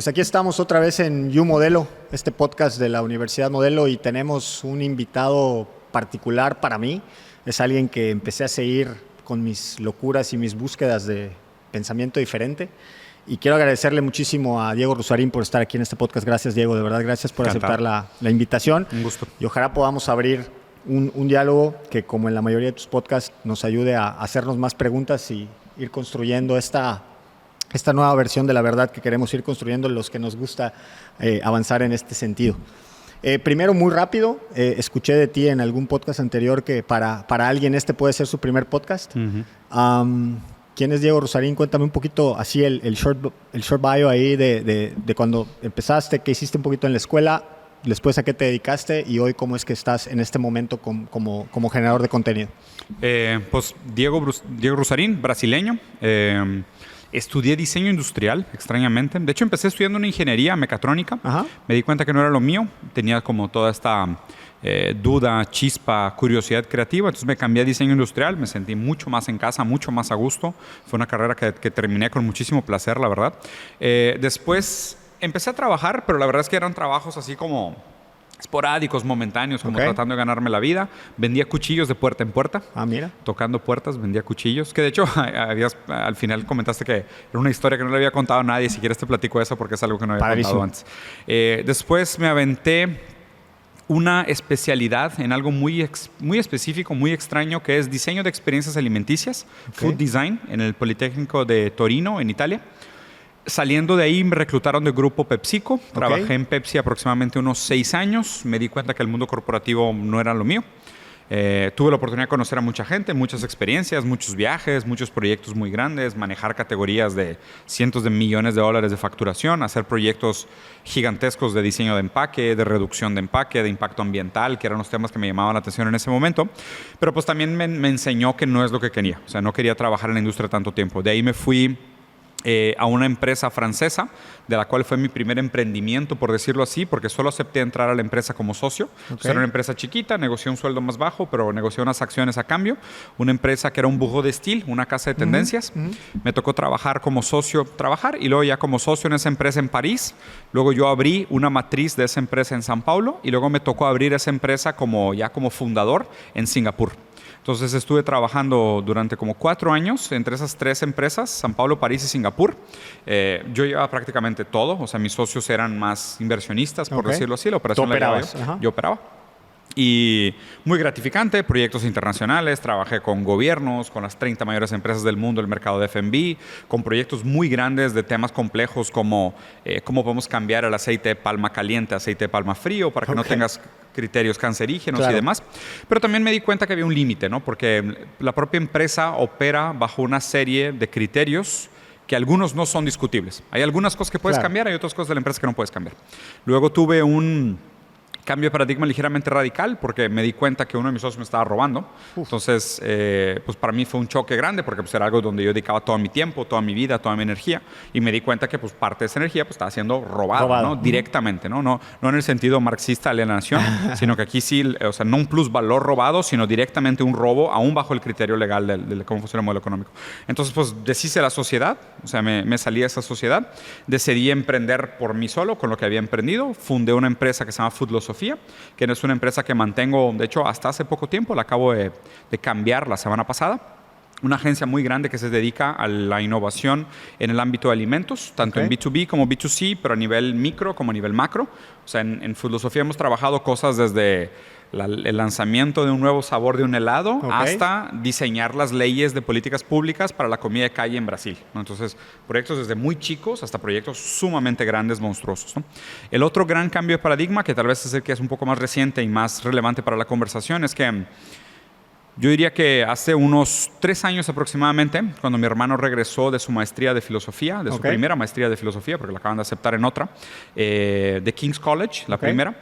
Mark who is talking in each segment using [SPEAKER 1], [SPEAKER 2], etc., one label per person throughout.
[SPEAKER 1] Pues aquí estamos otra vez en You Modelo, este podcast de la Universidad Modelo, y tenemos un invitado particular para mí. Es alguien que empecé a seguir con mis locuras y mis búsquedas de pensamiento diferente. Y quiero agradecerle muchísimo a Diego Rusarín por estar aquí en este podcast. Gracias, Diego, de verdad, gracias por aceptar la invitación.
[SPEAKER 2] Un gusto.
[SPEAKER 1] Y ojalá podamos abrir un diálogo que, como en la mayoría de tus podcasts, nos ayude a hacernos más preguntas y ir construyendo esta nueva versión de la verdad que queremos ir construyendo los que nos gusta avanzar en este sentido. Primero, muy rápido, escuché de ti en algún podcast anterior que para alguien este puede ser su primer podcast. Uh-huh. ¿Quién es Diego Rusarín? Cuéntame un poquito así el short bio ahí de cuando empezaste, qué hiciste un poquito en la escuela, después a qué te dedicaste y hoy cómo es que estás en este momento como generador de contenido.
[SPEAKER 2] Pues Diego Rusarín, brasileño. Estudié diseño industrial, extrañamente. De hecho, empecé estudiando una ingeniería mecatrónica. Ajá. Me di cuenta que no era lo mío. Tenía como toda esta duda, chispa, curiosidad creativa. Entonces me cambié a diseño industrial. Me sentí mucho más en casa, mucho más a gusto. Fue una carrera que terminé con muchísimo placer, la verdad. Después empecé a trabajar, pero la verdad es que eran trabajos así como esporádicos, momentáneos, como tratando de ganarme la vida. Vendía cuchillos de puerta en puerta.
[SPEAKER 1] Ah, mira.
[SPEAKER 2] Tocando puertas, vendía cuchillos. Que de hecho, al final comentaste que era una historia que no le había contado a nadie. Si quieres te platico eso porque es algo que no había contado antes. Después me aventé una especialidad en algo muy específico, muy extraño, que es diseño de experiencias alimenticias, food design, en el Politécnico de Torino, en Italia. Saliendo de ahí me reclutaron del grupo PepsiCo. Trabajé en Pepsi aproximadamente unos 6 años. Me di cuenta que el mundo corporativo no era lo mío. Tuve la oportunidad de conocer a mucha gente, muchas experiencias, muchos viajes, muchos proyectos muy grandes, manejar categorías de cientos de millones de dólares de facturación, hacer proyectos gigantescos de diseño de empaque, de reducción de empaque, de impacto ambiental, que eran los temas que me llamaban la atención en ese momento. Pero pues también me enseñó que no es lo que quería. O sea, no quería trabajar en la industria tanto tiempo. De ahí me fui a una empresa francesa, de la cual fue mi primer emprendimiento, por decirlo así, porque solo acepté entrar a la empresa como socio. Era una empresa chiquita, negocié un sueldo más bajo, pero negocié unas acciones a cambio. Una empresa que era un bureau de style, una casa de tendencias. Me tocó trabajar como socio, y luego ya como socio en esa empresa en París. Luego yo abrí una matriz de esa empresa en San Paulo y luego me tocó abrir esa empresa como fundador en Singapur. Entonces estuve trabajando durante como 4 años entre esas 3 empresas, San Paulo, París y Singapur. Yo llevaba prácticamente todo, o sea, mis socios eran más inversionistas, por decirlo así. La operación la llevaba yo operaba. Y muy gratificante, proyectos internacionales, trabajé con gobiernos, con las 30 mayores empresas del mundo, el mercado de F&B, con proyectos muy grandes de temas complejos como cómo podemos cambiar el aceite de palma caliente a aceite de palma frío para que no tengas criterios cancerígenos y demás. Pero también me di cuenta que había un límite, ¿no? Porque la propia empresa opera bajo una serie de criterios que algunos no son discutibles. Hay algunas cosas que puedes cambiar, hay otras cosas de la empresa que no puedes cambiar. Luego tuve un cambio de paradigma ligeramente radical porque me di cuenta que uno de mis socios me estaba robando. Entonces, pues para mí fue un choque grande porque pues era algo donde yo dedicaba todo mi tiempo, toda mi vida, toda mi energía y me di cuenta que pues parte de esa energía pues estaba siendo robada, ¿no? Directamente, ¿no? No en el sentido marxista de alienación, sino que aquí sí, o sea, no un plusvalor robado, sino directamente un robo aún bajo el criterio legal de cómo funciona el modelo económico. Entonces, pues deshice la sociedad, o sea, me salí de esa sociedad, decidí emprender por mí solo con lo que había emprendido, fundé una empresa que se llama Foodlosofía, que es una empresa que mantengo, de hecho, hasta hace poco tiempo, la acabo de cambiar la semana pasada. Una agencia muy grande que se dedica a la innovación en el ámbito de alimentos, tanto en B2B como B2C, pero a nivel micro como a nivel macro. O sea, en Foodlosofía hemos trabajado cosas desde el lanzamiento de un nuevo sabor de un helado hasta diseñar las leyes de políticas públicas para la comida de calle en Brasil, ¿no? Entonces, proyectos desde muy chicos hasta proyectos sumamente grandes, monstruosos, ¿no? El otro gran cambio de paradigma, que tal vez es el que es un poco más reciente y más relevante para la conversación, es que yo diría que hace unos 3 años aproximadamente, cuando mi hermano regresó de su maestría de filosofía, de su primera maestría de filosofía, porque la acaban de aceptar en otra, de King's College, la primera,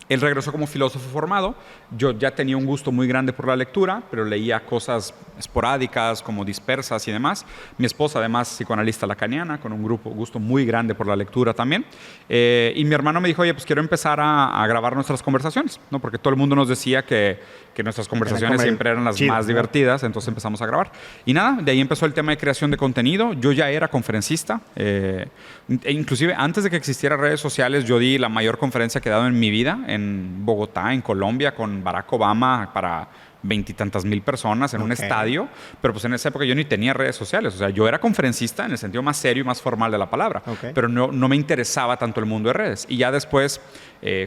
[SPEAKER 2] Él regresó como filósofo formado. Yo ya tenía un gusto muy grande por la lectura, pero leía cosas esporádicas, como dispersas y demás. Mi esposa, además, psicoanalista lacaniana, con un gusto muy grande por la lectura también. Y mi hermano me dijo, oye, pues quiero empezar a grabar nuestras conversaciones, ¿no? Porque todo el mundo nos decía que nuestras conversaciones siempre eran las más divertidas, entonces empezamos a grabar. Y nada, de ahí empezó el tema de creación de contenido. Yo ya era conferencista. Inclusive, antes de que existieran redes sociales, yo di la mayor conferencia que he dado en mi vida en Bogotá, en Colombia, con Barack Obama para 20 y tantas mil personas en un estadio, pero pues en esa época yo ni tenía redes sociales, o sea, yo era conferencista en el sentido más serio y más formal de la palabra, pero no me interesaba tanto el mundo de redes. Y ya después,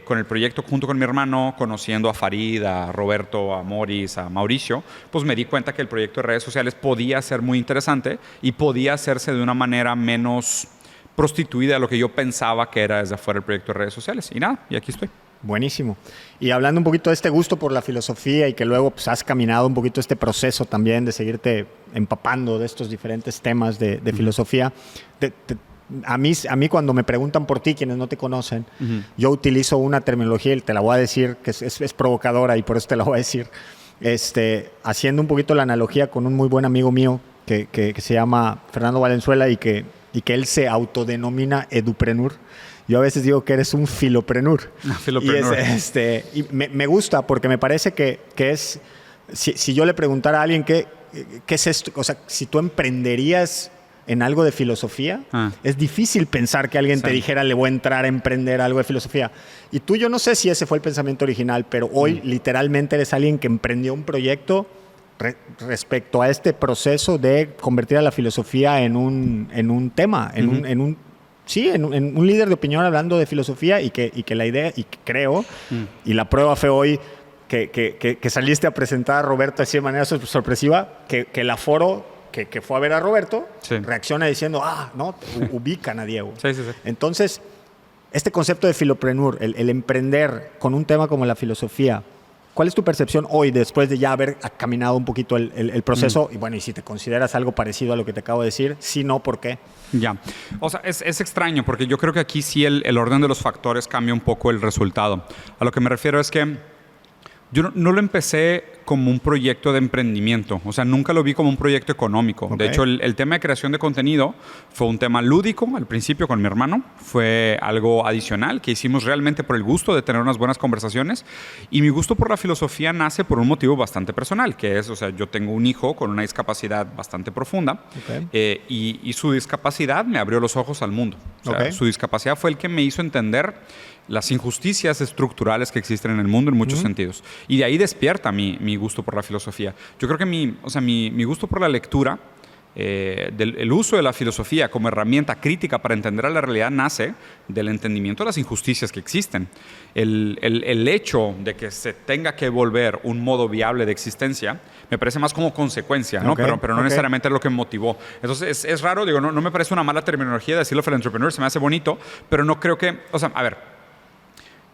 [SPEAKER 2] con el proyecto junto con mi hermano, conociendo a Farid, a Roberto, a Morris, a Mauricio, pues me di cuenta que el proyecto de redes sociales podía ser muy interesante y podía hacerse de una manera menos prostituida a lo que yo pensaba que era desde afuera el proyecto de redes sociales. Y nada, y aquí estoy.
[SPEAKER 1] Buenísimo. Y hablando un poquito de este gusto por la filosofía y que luego pues, has caminado un poquito este proceso también de seguirte empapando de estos diferentes temas de filosofía, a mí cuando me preguntan por ti, quienes no te conocen, yo utilizo una terminología y te la voy a decir que es provocadora y por eso te la voy a decir, haciendo un poquito la analogía con un muy buen amigo mío que se llama Fernando Valenzuela y que él se autodenomina eduprenur. Yo a veces digo que eres un filoprenur.
[SPEAKER 2] Filoprenur.
[SPEAKER 1] Y me gusta porque me parece que es... Si yo le preguntara a alguien qué es esto, o sea, si tú emprenderías en algo de filosofía, es difícil pensar que alguien te dijera le voy a entrar a emprender algo de filosofía. Y tú, yo no sé si ese fue el pensamiento original, pero hoy literalmente eres alguien que emprendió un proyecto respecto a este proceso de convertir a la filosofía en un tema, en un líder de opinión hablando de filosofía y que la idea, y que creo, y la prueba fue hoy que saliste a presentar a Roberto así de manera sorpresiva, que el aforo que fue a ver a Roberto reacciona diciendo, no, ubican a Diego.
[SPEAKER 2] Sí.
[SPEAKER 1] Entonces, este concepto de filoprenur, el emprender con un tema como la filosofía, ¿cuál es tu percepción hoy después de ya haber caminado un poquito el proceso? Y bueno, y si te consideras algo parecido a lo que te acabo de decir, si no, ¿por qué?
[SPEAKER 2] Ya, o sea, es extraño porque yo creo que aquí sí el orden de los factores cambia un poco el resultado. A lo que me refiero es que yo no lo empecé como un proyecto de emprendimiento, o sea, nunca lo vi como un proyecto económico. De hecho, el tema de creación de contenido fue un tema lúdico al principio con mi hermano, fue algo adicional que hicimos realmente por el gusto de tener unas buenas conversaciones, y mi gusto por la filosofía nace por un motivo bastante personal, que es, o sea, yo tengo un hijo con una discapacidad bastante profunda, y su discapacidad me abrió los ojos al mundo. O sea, su discapacidad fue el que me hizo entender las injusticias estructurales que existen en el mundo en muchos sentidos. Y de ahí despierta mi gusto por la filosofía. Yo creo que mi gusto por la lectura, el uso de la filosofía como herramienta crítica para entender a la realidad nace del entendimiento de las injusticias que existen. El hecho de que se tenga que volver un modo viable de existencia me parece más como consecuencia, ¿no? Pero no necesariamente es lo que me motivó. Entonces es raro, digo, no me parece una mala terminología decirlo philanthropreneur, se me hace bonito, pero no creo que, o sea, a ver,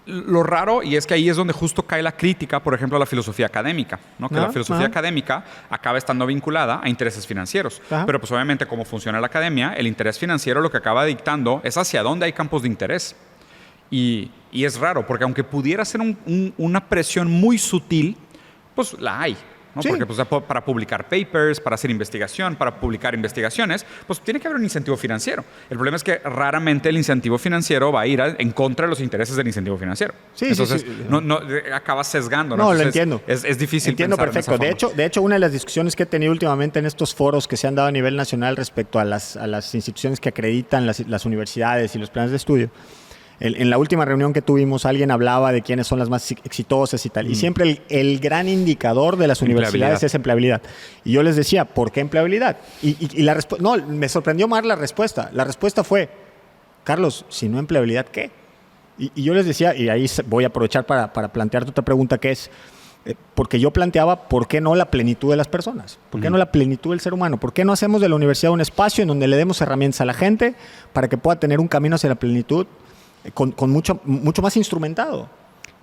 [SPEAKER 2] lo raro, y es que ahí es donde justo cae la crítica, por ejemplo, a la filosofía académica, ¿no? Que la filosofía académica acaba estando vinculada a intereses financieros. Pero pues obviamente, como funciona la academia, el interés financiero lo que acaba dictando es hacia dónde hay campos de interés. Y es raro, porque aunque pudiera ser una presión muy sutil, pues la hay, ¿no? Porque pues, para publicar papers, para hacer investigación, para publicar investigaciones, pues tiene que haber un incentivo financiero. El problema es que raramente el incentivo financiero va a ir en contra de los intereses del incentivo financiero. Entonces, no acaba sesgando.
[SPEAKER 1] No,
[SPEAKER 2] entonces,
[SPEAKER 1] lo entiendo.
[SPEAKER 2] Es difícil.
[SPEAKER 1] Entiendo perfecto. De hecho, una de las discusiones que he tenido últimamente en estos foros que se han dado a nivel nacional respecto a las instituciones que acreditan las universidades y los planes de estudio, en la última reunión que tuvimos, alguien hablaba de quiénes son las más exitosas y tal. Y siempre el gran indicador de las universidades es empleabilidad. Y yo les decía, ¿por qué empleabilidad? Y la respuesta... No, me sorprendió más la respuesta. La respuesta fue, Carlos, si no empleabilidad, ¿qué? Y yo les decía, y ahí voy a aprovechar para plantearte otra pregunta, que es, porque yo planteaba, ¿por qué no la plenitud de las personas? ¿Por qué no la plenitud del ser humano? ¿Por qué no hacemos de la universidad un espacio en donde le demos herramientas a la gente para que pueda tener un camino hacia la plenitud con mucho más instrumentado?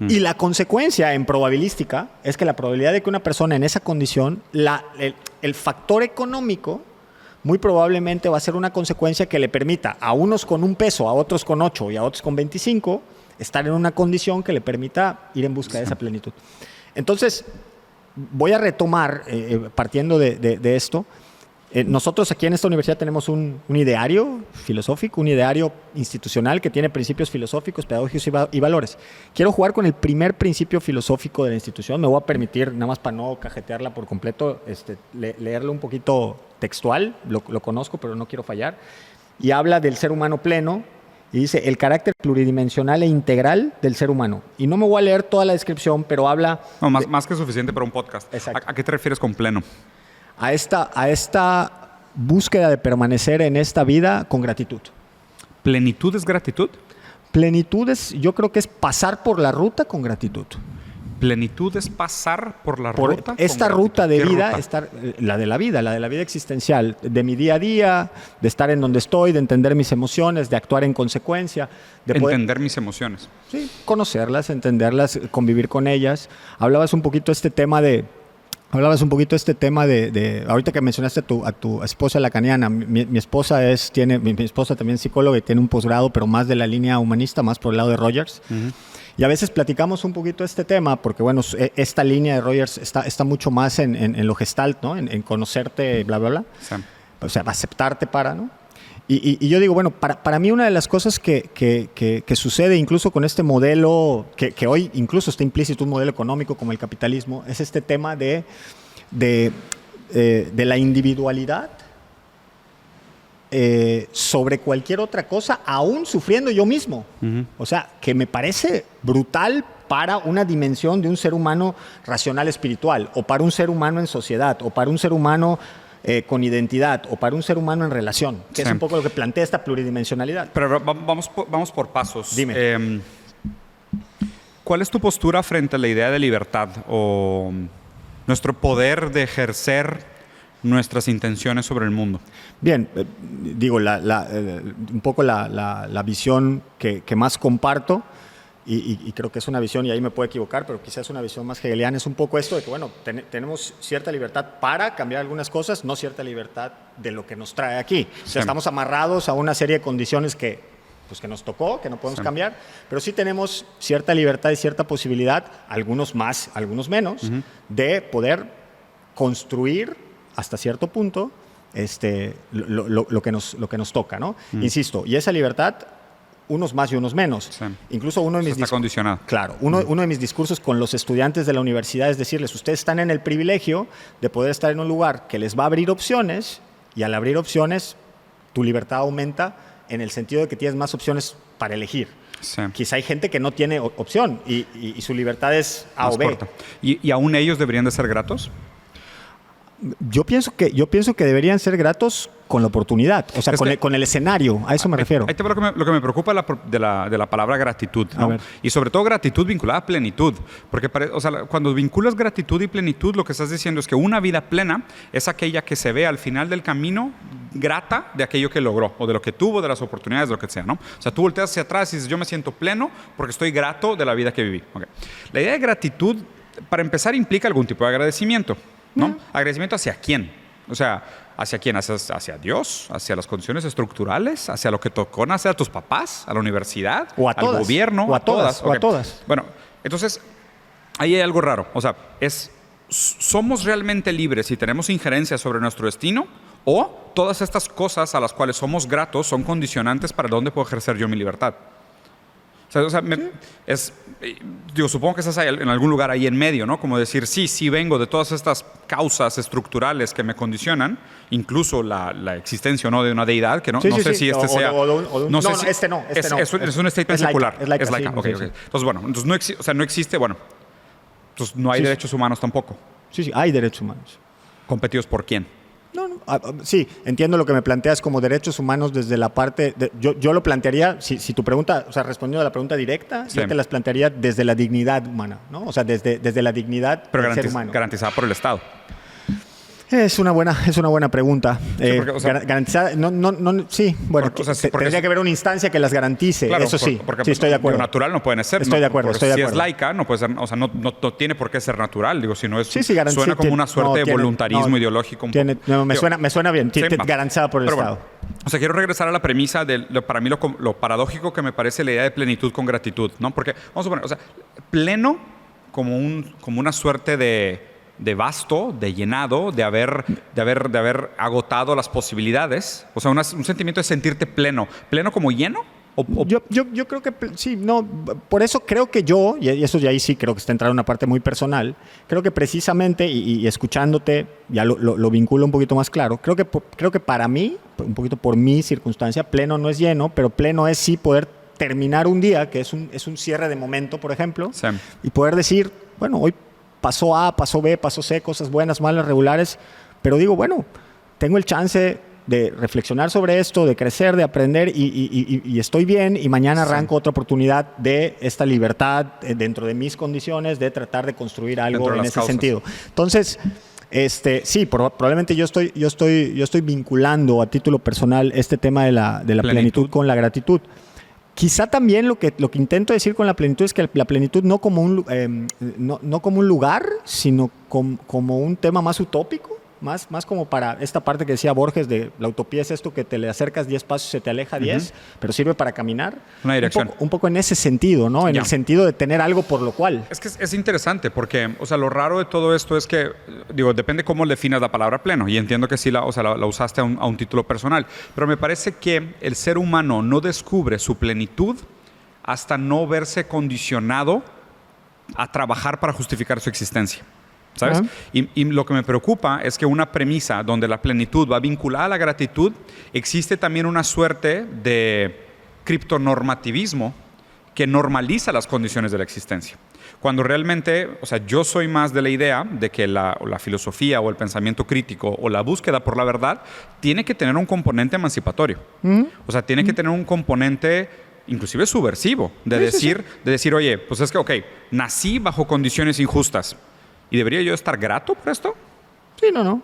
[SPEAKER 1] Y la consecuencia en probabilística es que la probabilidad de que una persona en esa condición, el factor económico muy probablemente va a ser una consecuencia que le permita a unos con un peso, a otros con 8 y a otros con 25 estar en una condición que le permita ir en busca de esa plenitud. Entonces, voy a retomar, partiendo de esto. Nosotros aquí en esta universidad tenemos un ideario filosófico, un ideario institucional que tiene principios filosóficos, pedagógicos y valores. Quiero jugar con el primer principio filosófico de la institución. Me voy a permitir, nada más para no cajetearla por completo, leerlo un poquito textual. Lo conozco, pero no quiero fallar. Y habla del ser humano pleno y dice el carácter pluridimensional e integral del ser humano. Y no me voy a leer toda la descripción, pero habla...
[SPEAKER 2] No, más que suficiente para un podcast.
[SPEAKER 1] Exacto.
[SPEAKER 2] ¿A qué te refieres con pleno?
[SPEAKER 1] A esta búsqueda de permanecer en esta vida con gratitud.
[SPEAKER 2] ¿Plenitud es gratitud?
[SPEAKER 1] Plenitud yo creo que es pasar por la ruta con gratitud.
[SPEAKER 2] Plenitud es pasar por la ruta.
[SPEAKER 1] Esta ruta de vida, la de la vida existencial, de mi día a día, de estar en donde estoy, de entender mis emociones, de actuar en consecuencia. De
[SPEAKER 2] entender mis emociones.
[SPEAKER 1] Sí, conocerlas, entenderlas, convivir con ellas. Hablabas un poquito de este tema de ahorita que mencionaste a tu esposa lacaniana. Mi esposa mi esposa también es psicóloga y tiene un posgrado, pero más de la línea humanista, más por el lado de Rogers. Uh-huh. Y a veces platicamos un poquito de este tema, porque bueno, esta línea de Rogers está mucho más en lo gestalt, ¿no? En conocerte, bla, bla, bla. Sí. O sea, aceptarte ¿no? Y yo digo, bueno, para mí una de las cosas que sucede incluso con este modelo, que hoy incluso está implícito un modelo económico como el capitalismo, es este tema de la individualidad sobre cualquier otra cosa, aún sufriendo yo mismo. Uh-huh. O sea, que me parece brutal para una dimensión de un ser humano racional espiritual, o para un ser humano en sociedad, o para un ser humano... con identidad, o para un ser humano en relación, que es un poco lo que plantea esta pluridimensionalidad.
[SPEAKER 2] Pero vamos por pasos.
[SPEAKER 1] Dime.
[SPEAKER 2] ¿Cuál es tu postura frente a la idea de libertad o nuestro poder de ejercer nuestras intenciones sobre el mundo?
[SPEAKER 1] Bien, digo, un poco la visión que más comparto, y creo que es una visión, y ahí me puedo equivocar, pero quizás es una visión más hegeliana, es un poco esto de que, bueno, tenemos cierta libertad para cambiar algunas cosas, no cierta libertad de lo que nos trae aquí. O sea, estamos amarrados a una serie de condiciones que nos tocó, que no podemos cambiar, pero sí tenemos cierta libertad y cierta posibilidad, algunos más, algunos menos, uh-huh, de poder construir hasta cierto punto lo que nos toca, ¿no? Uh-huh. Insisto, y esa libertad... unos más y unos menos. Sí. Incluso uno de mis
[SPEAKER 2] está condicionado.
[SPEAKER 1] Claro, uno de mis discursos con los estudiantes de la universidad es decirles, ustedes están en el privilegio de poder estar en un lugar que les va a abrir opciones, y al abrir opciones, tu libertad aumenta en el sentido de que tienes más opciones para elegir. Sí. Quizá hay gente que no tiene opción y su libertad es A más o B. Corta.
[SPEAKER 2] ¿Y aún ellos deberían de ser gratos?
[SPEAKER 1] Yo pienso que deberían ser gratos con la oportunidad, o sea, con el escenario, a eso me refiero.
[SPEAKER 2] Ahí te va lo que me preocupa de la palabra gratitud, ¿no? Y sobre todo gratitud vinculada a plenitud, porque cuando vinculas gratitud y plenitud, lo que estás diciendo es que una vida plena es aquella que se ve al final del camino grata de aquello que logró, o de lo que tuvo, de las oportunidades, de lo que sea, ¿no? O sea, tú volteas hacia atrás y dices, yo me siento pleno porque estoy grato de la vida que viví. Okay. La idea de gratitud, para empezar, implica algún tipo de agradecimiento, ¿no? ¿Agradecimiento hacia quién? O sea, ¿hacia quién? ¿Hacia Dios? ¿Hacia las condiciones estructurales? ¿Hacia lo que tocó nacer a tus papás? ¿A la universidad?
[SPEAKER 1] ¿O a todas?
[SPEAKER 2] ¿Al gobierno?
[SPEAKER 1] ¿O a todas?
[SPEAKER 2] Okay.
[SPEAKER 1] ¿O a todas?
[SPEAKER 2] Bueno, entonces, ahí hay algo raro. O sea, ¿somos realmente libres y tenemos injerencia sobre nuestro destino? ¿O todas estas cosas a las cuales somos gratos son condicionantes para dónde puedo ejercer yo mi libertad? Supongo que estás ahí, en algún lugar ahí en medio, ¿no? Como decir, sí vengo de todas estas causas estructurales que me condicionan, incluso la existencia o no de una deidad, que no sé si este sea...
[SPEAKER 1] Este no.
[SPEAKER 2] Es un statement secular.
[SPEAKER 1] Es laica.
[SPEAKER 2] Okay. Entonces, bueno, no existe, bueno, entonces no hay derechos humanos tampoco.
[SPEAKER 1] Sí, hay derechos humanos.
[SPEAKER 2] ¿Competidos por quién?
[SPEAKER 1] No. Sí, entiendo lo que me planteas como derechos humanos desde la parte... Yo lo plantearía, si tu pregunta, o sea, respondiendo a la pregunta directa, sí, yo te las plantearía desde la dignidad humana, ¿no? O sea, desde la dignidad del ser humano.
[SPEAKER 2] Garantizada por el Estado.
[SPEAKER 1] Es una buena pregunta.
[SPEAKER 2] Sí, porque, o sea,
[SPEAKER 1] garantizada, sí, bueno,
[SPEAKER 2] porque, o sea,
[SPEAKER 1] tendría que haber una instancia que las garantice,
[SPEAKER 2] claro,
[SPEAKER 1] eso sí,
[SPEAKER 2] porque
[SPEAKER 1] sí, estoy de acuerdo.
[SPEAKER 2] Natural no pueden ser.
[SPEAKER 1] Estoy de acuerdo,
[SPEAKER 2] Si es laica, no puede ser, o sea, no tiene por qué ser natural, digo, si no es, suena como una suerte de voluntarismo ideológico.
[SPEAKER 1] Me suena bien, garantizada por el Estado.
[SPEAKER 2] Bueno, o sea, quiero regresar a la premisa de, para mí, lo paradójico que me parece la idea de plenitud con gratitud, ¿no? Porque, vamos a poner, o sea, pleno como una suerte de vasto, de llenado, de haber agotado las posibilidades. O sea, un sentimiento de sentirte pleno. ¿Pleno como lleno?
[SPEAKER 1] Yo creo que sí, no, por eso creo que y eso ya ahí sí creo que está entrando en una parte muy personal, creo que precisamente, y escuchándote, ya lo vinculo un poquito más claro, creo que para mí, un poquito por mi circunstancia, pleno no es lleno, pero pleno es sí poder terminar un día, que es un cierre de momento, por ejemplo,
[SPEAKER 2] sí,
[SPEAKER 1] y poder decir, bueno, hoy pasó A, pasó B, pasó C, cosas buenas, malas, regulares, pero digo, bueno, tengo el chance de reflexionar sobre esto, de crecer, de aprender y estoy bien y mañana arranco otra oportunidad de esta libertad dentro de mis condiciones, de tratar de construir algo en ese sentido. Entonces, sí, probablemente yo estoy vinculando a título personal este tema de la plenitud con la gratitud. Quizá también lo que intento decir con la plenitud es que la plenitud no como un lugar, sino como un tema más utópico, más como para esta parte que decía Borges de la utopía es esto que te le acercas 10 pasos y se te aleja 10, pero sirve para caminar.
[SPEAKER 2] Una dirección.
[SPEAKER 1] Un poco en ese sentido, ¿no? En el sentido de tener algo por lo cual.
[SPEAKER 2] Es que es interesante porque, o sea, lo raro de todo esto es que, digo, depende cómo definas la palabra pleno y entiendo que sí la usaste a un título personal, pero me parece que el ser humano no descubre su plenitud hasta no verse condicionado a trabajar para justificar su existencia. ¿Sabes? Y lo que me preocupa es que una premisa donde la plenitud va vinculada a la gratitud, existe también una suerte de criptonormativismo que normaliza las condiciones de la existencia. Cuando realmente, o sea, yo soy más de la idea de que la filosofía o el pensamiento crítico o la búsqueda por la verdad tiene que tener un componente emancipatorio. O sea, tiene que tener un componente inclusive subversivo, de decir, oye, pues es que, ok, nací bajo condiciones injustas. ¿Y debería yo estar grato por esto?
[SPEAKER 1] Sí, no.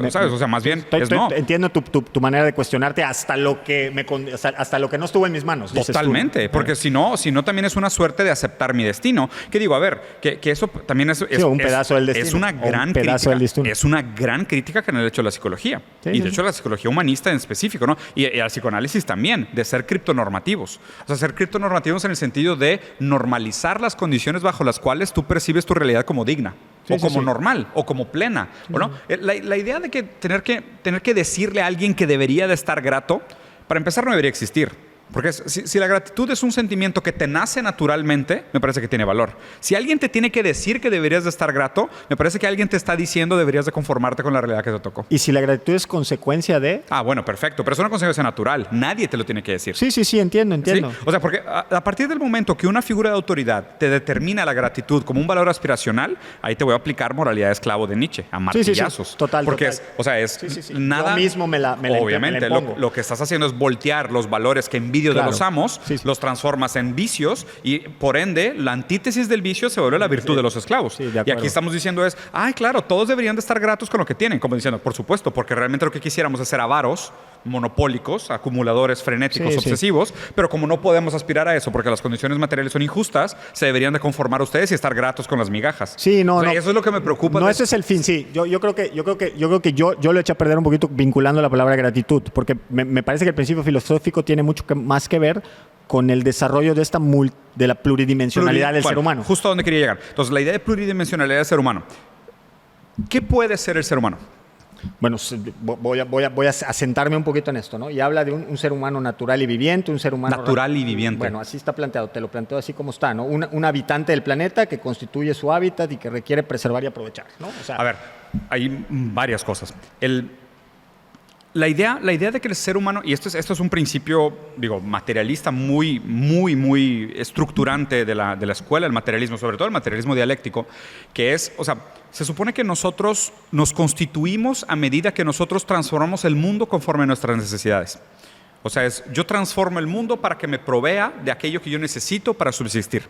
[SPEAKER 2] ¿Sabes? O sea, más bien no.
[SPEAKER 1] Entiendo tu manera de cuestionarte hasta lo que no estuvo en mis manos.
[SPEAKER 2] Totalmente, porque si no también es una suerte de aceptar mi destino. Que digo, a ver, que eso también es
[SPEAKER 1] un pedazo del destino.
[SPEAKER 2] Es una gran crítica. Es una gran crítica que en el hecho de la psicología. Y de hecho la psicología humanista en específico, ¿no? Y el psicoanálisis también, de ser criptonormativos. O sea, ser criptonormativos en el sentido de normalizar las condiciones bajo las cuales tú percibes tu realidad como digna. O como normal, o como plena, ¿o no? La idea de que tener que decirle a alguien que debería de estar grato, para empezar no debería existir. Porque si la gratitud es un sentimiento que te nace naturalmente, me parece que tiene valor. Si alguien te tiene que decir que deberías de estar grato, me parece que alguien te está diciendo deberías de conformarte con la realidad que te tocó.
[SPEAKER 1] ¿Y si la gratitud es consecuencia de?
[SPEAKER 2] Ah, bueno, perfecto. Pero es una consecuencia natural. Nadie te lo tiene que decir.
[SPEAKER 1] Sí, entiendo. ¿Sí?
[SPEAKER 2] O sea, porque a partir del momento que una figura de autoridad te determina la gratitud como un valor aspiracional, ahí te voy a aplicar moralidad de esclavo de Nietzsche, a martillazos.
[SPEAKER 1] Sí. Total.
[SPEAKER 2] Porque nada.
[SPEAKER 1] Yo mismo me la
[SPEAKER 2] obviamente,
[SPEAKER 1] impongo.
[SPEAKER 2] lo que estás haciendo es voltear los valores que envidio de los amos, los transformas en vicios y por ende la antítesis del vicio se vuelve la virtud de los esclavos.
[SPEAKER 1] Sí, de
[SPEAKER 2] y aquí estamos diciendo claro, todos deberían de estar gratos con lo que tienen, como diciendo, por supuesto, porque realmente lo que quisiéramos es ser avaros, monopólicos, acumuladores frenéticos, obsesivos, pero como no podemos aspirar a eso porque las condiciones materiales son injustas, se deberían de conformar ustedes y estar gratos con las migajas.
[SPEAKER 1] Sí, no.
[SPEAKER 2] Eso es lo que me preocupa.
[SPEAKER 1] No, ese es el fin, sí. Yo creo que yo lo he hecho a perder un poquito vinculando la palabra gratitud, porque me parece que el principio filosófico tiene mucho más que ver con el desarrollo de la pluridimensionalidad del ser humano.
[SPEAKER 2] Justo a donde quería llegar. Entonces, la idea de pluridimensionalidad del ser humano. ¿Qué puede ser el ser humano?
[SPEAKER 1] Bueno, voy a asentarme un poquito en esto, ¿no? Y habla de un ser humano natural y viviente, un ser humano...
[SPEAKER 2] Natural y viviente.
[SPEAKER 1] Bueno, así está planteado, te lo planteo así como está, ¿no? Un habitante del planeta que constituye su hábitat y que requiere preservar y aprovechar, ¿no? O sea,
[SPEAKER 2] a ver, hay varias cosas. La idea de que el ser humano, y esto es un principio, materialista muy, muy, muy estructurante de la escuela, el materialismo, sobre todo el materialismo dialéctico, que es, o sea, se supone que nosotros nos constituimos a medida que nosotros transformamos el mundo conforme a nuestras necesidades. O sea, yo transformo el mundo para que me provea de aquello que yo necesito para subsistir.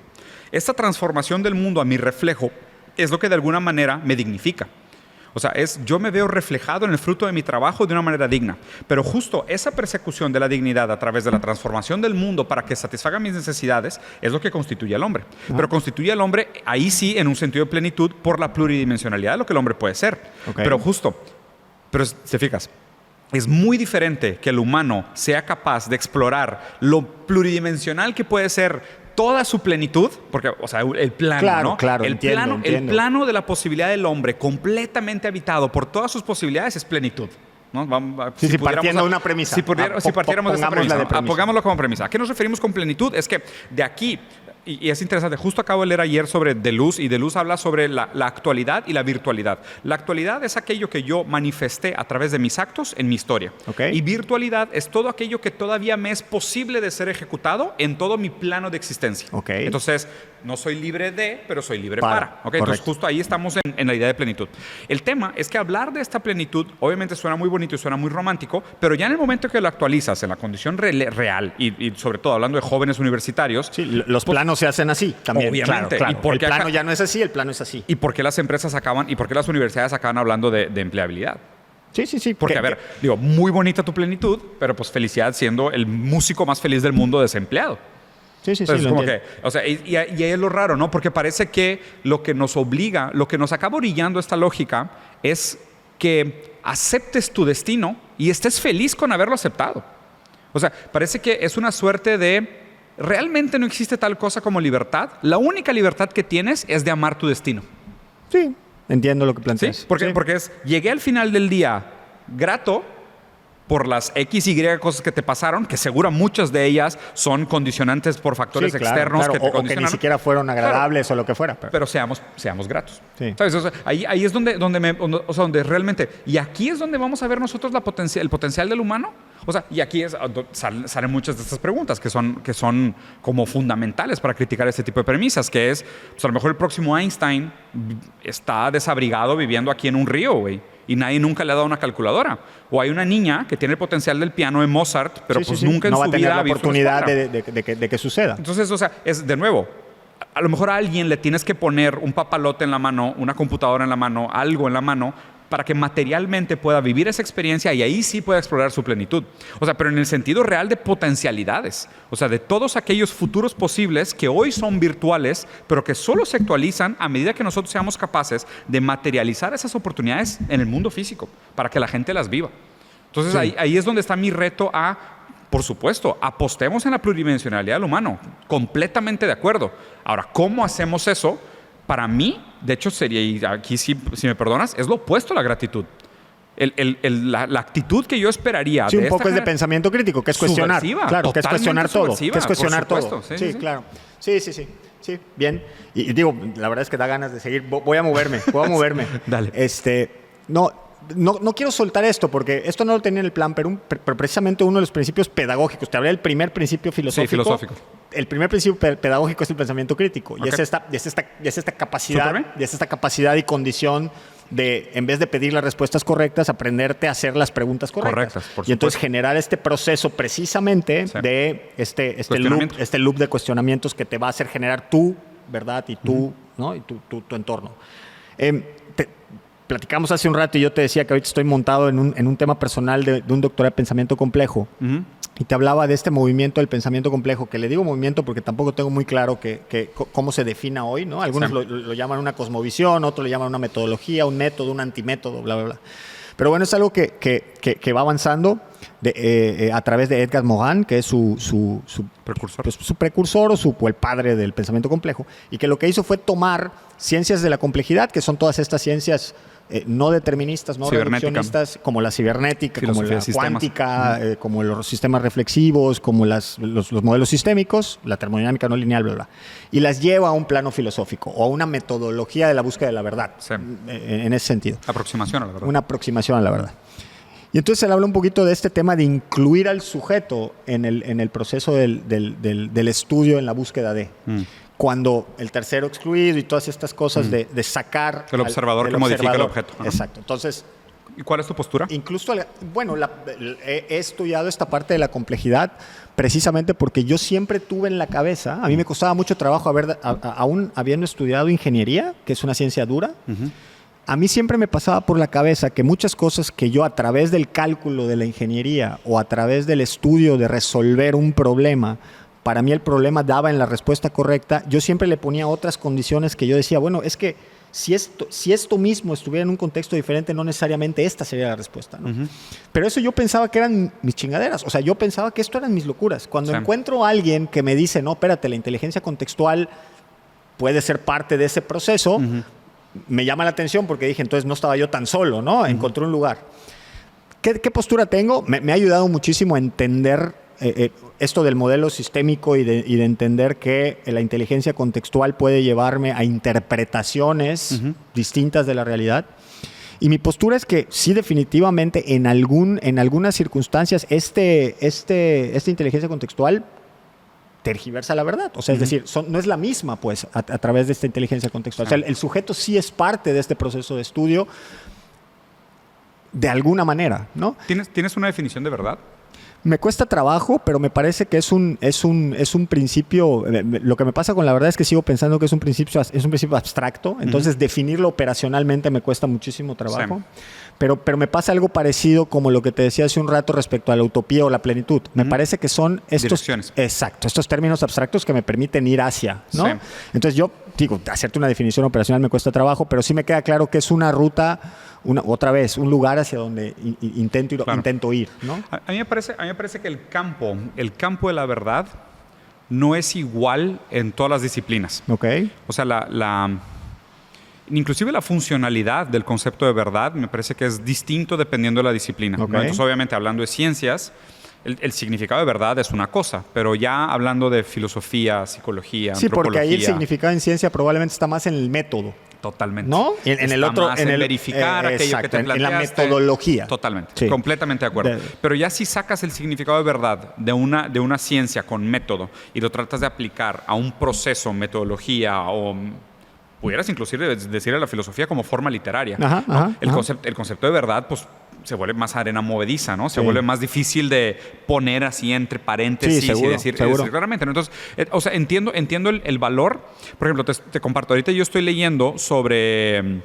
[SPEAKER 2] Esta transformación del mundo a mi reflejo es lo que de alguna manera me dignifica. O sea, yo me veo reflejado en el fruto de mi trabajo de una manera digna. Pero justo esa persecución de la dignidad a través de la transformación del mundo para que satisfaga mis necesidades es lo que constituye al hombre. Pero constituye al hombre, ahí sí, en un sentido de plenitud, por la pluridimensionalidad de lo que el hombre puede ser. Pero te fijas, es muy diferente que el humano sea capaz de explorar lo pluridimensional que puede ser toda su plenitud, porque, o sea, el plano,
[SPEAKER 1] claro,
[SPEAKER 2] ¿no?
[SPEAKER 1] Claro,
[SPEAKER 2] el plano de la posibilidad del hombre completamente habitado por todas sus posibilidades es plenitud, ¿no?
[SPEAKER 1] Partiendo de una premisa.
[SPEAKER 2] Si partiéramos de esa premisa, pongámoslo como premisa. ¿A qué nos referimos con plenitud? Es que de aquí, y es interesante, justo acabo de leer ayer sobre Deleuze, y Deleuze habla sobre la actualidad y la virtualidad. La actualidad es aquello que yo manifesté a través de mis actos en mi historia. Y virtualidad es todo aquello que todavía me es posible de ser ejecutado en todo mi plano de existencia. Entonces, no soy libre de, pero soy libre para. Entonces, justo ahí estamos en la idea de plenitud. El tema es que hablar de esta plenitud, obviamente suena muy bonito y suena muy romántico, pero ya en el momento que lo actualizas en la condición real, y sobre todo hablando de jóvenes universitarios...
[SPEAKER 1] Sí, los planos se hacen así también.
[SPEAKER 2] Obviamente.
[SPEAKER 1] Claro. El plano ya no es así, el plano es así.
[SPEAKER 2] ¿Y por qué las empresas y por qué las universidades acaban hablando de empleabilidad?
[SPEAKER 1] Sí.
[SPEAKER 2] Porque, muy bonita tu plenitud, pero pues felicidad siendo el músico más feliz del mundo desempleado.
[SPEAKER 1] Sí.
[SPEAKER 2] Entonces, como que, o sea, y ahí es lo raro, ¿no? Porque parece que lo que nos obliga, lo que nos acaba orillando esta lógica es que aceptes tu destino y estés feliz con haberlo aceptado. O sea, parece que es una suerte de... Realmente no existe tal cosa como libertad. La única libertad que tienes es de amar tu destino.
[SPEAKER 1] Sí, entiendo lo que planteas.
[SPEAKER 2] ¿Sí? Porque llegué al final del día grato por las X, Y cosas que te pasaron, que seguro muchas de ellas son condicionantes por factores externos que te condicionaron.
[SPEAKER 1] O que ni siquiera fueron agradables o lo que fuera.
[SPEAKER 2] Pero seamos gratos.
[SPEAKER 1] Sí.
[SPEAKER 2] ¿Sabes? O sea, ahí es donde realmente... Y aquí es donde vamos a ver nosotros el potencial del humano. O sea, y aquí salen muchas de estas preguntas que son como fundamentales para criticar este tipo de premisas, que es, pues a lo mejor el próximo Einstein está desabrigado viviendo aquí en un río, güey, y nadie nunca le ha dado una calculadora. O hay una niña que tiene el potencial del piano de Mozart, pero nunca en su vida
[SPEAKER 1] no va a tener la oportunidad de que suceda.
[SPEAKER 2] Entonces, o sea, es de nuevo, a lo mejor a alguien le tienes que poner un papalote en la mano, una computadora en la mano, algo en la mano, para que materialmente pueda vivir esa experiencia y ahí sí pueda explorar su plenitud. O sea, pero en el sentido real de potencialidades. O sea, de todos aquellos futuros posibles que hoy son virtuales, pero que solo se actualizan a medida que nosotros seamos capaces de materializar esas oportunidades en el mundo físico, para que la gente las viva. Entonces, ahí es donde está mi reto por supuesto, apostemos en la pluridimensionalidad del humano. Completamente de acuerdo. Ahora, ¿cómo hacemos eso? Para mí, de hecho, sería, y aquí si me perdonas, es lo opuesto a la gratitud. La actitud que yo esperaría
[SPEAKER 1] un poco es de pensamiento crítico, que es cuestionar. Claro, que es cuestionar todo. Que es cuestionar todo. Sí, claro. Sí, bien. Y digo, la verdad es que da ganas de seguir. Voy a moverme.
[SPEAKER 2] Dale.
[SPEAKER 1] No quiero soltar esto, porque esto no lo tenía en el plan, pero precisamente uno de los principios pedagógicos, te hablé del primer principio filosófico.
[SPEAKER 2] Sí, filosófico.
[SPEAKER 1] El primer principio pedagógico es el pensamiento crítico. Y es esta capacidad y condición de, en vez de pedir las respuestas correctas, aprenderte a hacer las preguntas correctas.
[SPEAKER 2] Por
[SPEAKER 1] y entonces generar este proceso precisamente de este loop de cuestionamientos que te va a hacer generar tu verdad y ¿no? Y tu entorno. Platicamos hace un rato y yo te decía que ahorita estoy montado en un tema personal de un doctorado de pensamiento complejo. Y te hablaba de este movimiento del pensamiento complejo, que le digo movimiento porque tampoco tengo muy claro cómo se defina hoy, ¿no? Algunos lo llaman una cosmovisión, otros lo llaman una metodología, un método, un antimétodo, bla, bla, bla. Pero bueno, es algo que va avanzando a través de Edgar Morin, que es su
[SPEAKER 2] precursor,
[SPEAKER 1] pues, su precursor o el padre del pensamiento complejo, y que lo que hizo fue tomar ciencias de la complejidad, que son todas estas ciencias no deterministas, no reduccionistas, como la cibernética, como la cuántica, como los sistemas reflexivos, como los modelos sistémicos, la termodinámica no lineal, bla, bla, y las lleva a un plano filosófico o a una metodología de la búsqueda de la verdad, en ese sentido.
[SPEAKER 2] Aproximación a la verdad.
[SPEAKER 1] Una aproximación a la verdad. Y entonces él habla un poquito de este tema de incluir al sujeto en el proceso del estudio en la búsqueda de... Cuando el tercero excluido y todas estas cosas de sacar...
[SPEAKER 2] El observador que modifica el objeto.
[SPEAKER 1] Exacto. Entonces...
[SPEAKER 2] ¿Y cuál es tu postura?
[SPEAKER 1] Incluso, he estudiado esta parte de la complejidad precisamente porque yo siempre tuve en la cabeza, a mí me costaba mucho trabajo aún habiendo estudiado ingeniería, que es una ciencia dura, a mí siempre me pasaba por la cabeza que muchas cosas que yo a través del cálculo de la ingeniería o a través del estudio de resolver un problema, para mí el problema daba en la respuesta correcta, yo siempre le ponía otras condiciones que yo decía, bueno, es que si esto mismo estuviera en un contexto diferente, no necesariamente esta sería la respuesta, ¿no? Uh-huh. Pero eso yo pensaba que eran mis chingaderas. O sea, yo pensaba que esto eran mis locuras. Cuando encuentro a alguien que me dice, no, espérate, la inteligencia contextual puede ser parte de ese proceso, me llama la atención porque dije, entonces no estaba yo tan solo, ¿no? Encontré un lugar. ¿Qué postura tengo? Me ha ayudado muchísimo a entender esto del modelo sistémico y de entender que la inteligencia contextual puede llevarme a interpretaciones distintas de la realidad. Y mi postura es que sí, definitivamente, en algunas circunstancias, esta inteligencia contextual tergiversa la verdad. O sea, es decir, no es la misma, pues, a través de esta inteligencia contextual. O sea, el sujeto sí es parte de este proceso de estudio de alguna manera, ¿no?
[SPEAKER 2] ¿Tienes una definición de verdad?
[SPEAKER 1] Me cuesta trabajo, pero me parece que es un principio. Lo que me pasa con la verdad es que sigo pensando que es un principio abstracto. Entonces, definirlo operacionalmente me cuesta muchísimo trabajo. Sí. Pero me pasa algo parecido como lo que te decía hace un rato respecto a la utopía o la plenitud. Me parece que son estos términos abstractos que me permiten ir hacia, ¿no? Sí. Entonces, yo digo, hacerte una definición operacional me cuesta trabajo, pero sí me queda claro que es una ruta, otra vez, un lugar hacia donde intento ir, ¿no?
[SPEAKER 2] A mí me parece que el campo de la verdad no es igual en todas las disciplinas.
[SPEAKER 1] Okay.
[SPEAKER 2] O sea, inclusive la funcionalidad del concepto de verdad me parece que es distinto dependiendo de la disciplina.
[SPEAKER 1] Okay.
[SPEAKER 2] ¿No? Entonces, obviamente, hablando de ciencias, el significado de verdad es una cosa, pero ya hablando de filosofía, psicología,
[SPEAKER 1] sí,
[SPEAKER 2] antropología...
[SPEAKER 1] porque ahí el significado en ciencia probablemente está más en el método.
[SPEAKER 2] Totalmente.
[SPEAKER 1] ¿No? En el otro,
[SPEAKER 2] en el verificar aquello que te planteaste.
[SPEAKER 1] En la metodología.
[SPEAKER 2] Totalmente.
[SPEAKER 1] Sí.
[SPEAKER 2] Completamente de acuerdo. Pero ya si sacas el significado de verdad de una ciencia con método y lo tratas de aplicar a un proceso, metodología o... pudieras inclusive decir a la filosofía como forma literaria. El concepto de verdad, pues, se vuelve más arena movediza, ¿no? Se vuelve más difícil de poner así entre paréntesis y decir claramente, ¿no? Entonces, o sea, entiendo el valor. Por ejemplo, te comparto. Ahorita yo estoy leyendo sobre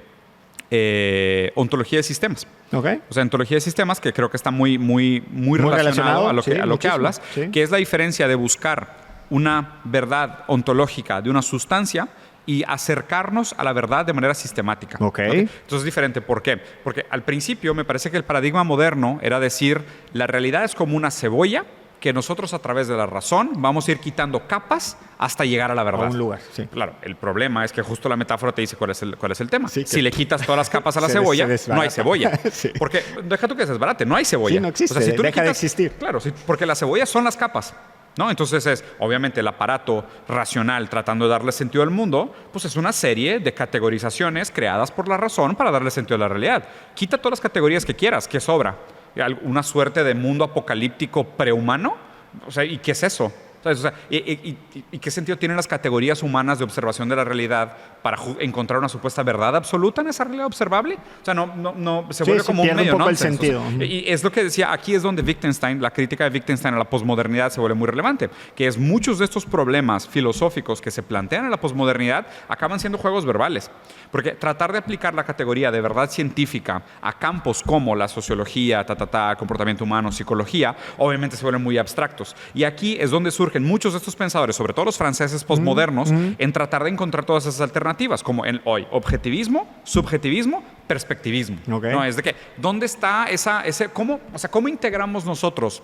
[SPEAKER 2] ontología de sistemas.
[SPEAKER 1] Okay.
[SPEAKER 2] O sea, ontología de sistemas, que creo que está muy relacionado a lo que hablas, que es la diferencia de buscar una verdad ontológica de una sustancia y acercarnos a la verdad de manera sistemática.
[SPEAKER 1] Okay.
[SPEAKER 2] Entonces es diferente. ¿Por qué? Porque al principio me parece que el paradigma moderno era decir, la realidad es como una cebolla que nosotros a través de la razón vamos a ir quitando capas hasta llegar a la verdad.
[SPEAKER 1] A un lugar, sí.
[SPEAKER 2] Claro, el problema es que justo la metáfora te dice cuál es el tema.
[SPEAKER 1] Sí,
[SPEAKER 2] si le quitas todas las capas a la cebolla, no hay cebolla. Sí. Porque, deja tú que se desbarate, no hay cebolla.
[SPEAKER 1] Sí, no existe,
[SPEAKER 2] o sea, si tú
[SPEAKER 1] deja de existir.
[SPEAKER 2] Claro, porque las cebollas son las capas. ¿No? Entonces es, obviamente, el aparato racional tratando de darle sentido al mundo, pues es una serie de categorizaciones creadas por la razón para darle sentido a la realidad. Quita todas las categorías que quieras, ¿qué sobra? ¿Una suerte de mundo apocalíptico prehumano? O sea, ¿y qué es eso? ¿Sabes? O sea, ¿y qué sentido tienen las categorías humanas de observación de la realidad para encontrar una supuesta verdad absoluta en esa realidad observable? O sea, no se vuelve como un medio, ¿no?
[SPEAKER 1] El sentido.
[SPEAKER 2] O sea, y es lo que decía, aquí es donde Wittgenstein, la crítica de Wittgenstein a la posmodernidad se vuelve muy relevante, que es muchos de estos problemas filosóficos que se plantean en la posmodernidad acaban siendo juegos verbales. Porque tratar de aplicar la categoría de verdad científica a campos como la sociología, comportamiento humano, psicología, obviamente se vuelven muy abstractos. Y aquí es donde surgen muchos de estos pensadores, sobre todo los franceses postmodernos, en tratar de encontrar todas esas alternativas, como hoy, objetivismo, subjetivismo, perspectivismo.
[SPEAKER 1] Okay.
[SPEAKER 2] ¿No? Es de que, ¿dónde está cómo integramos nosotros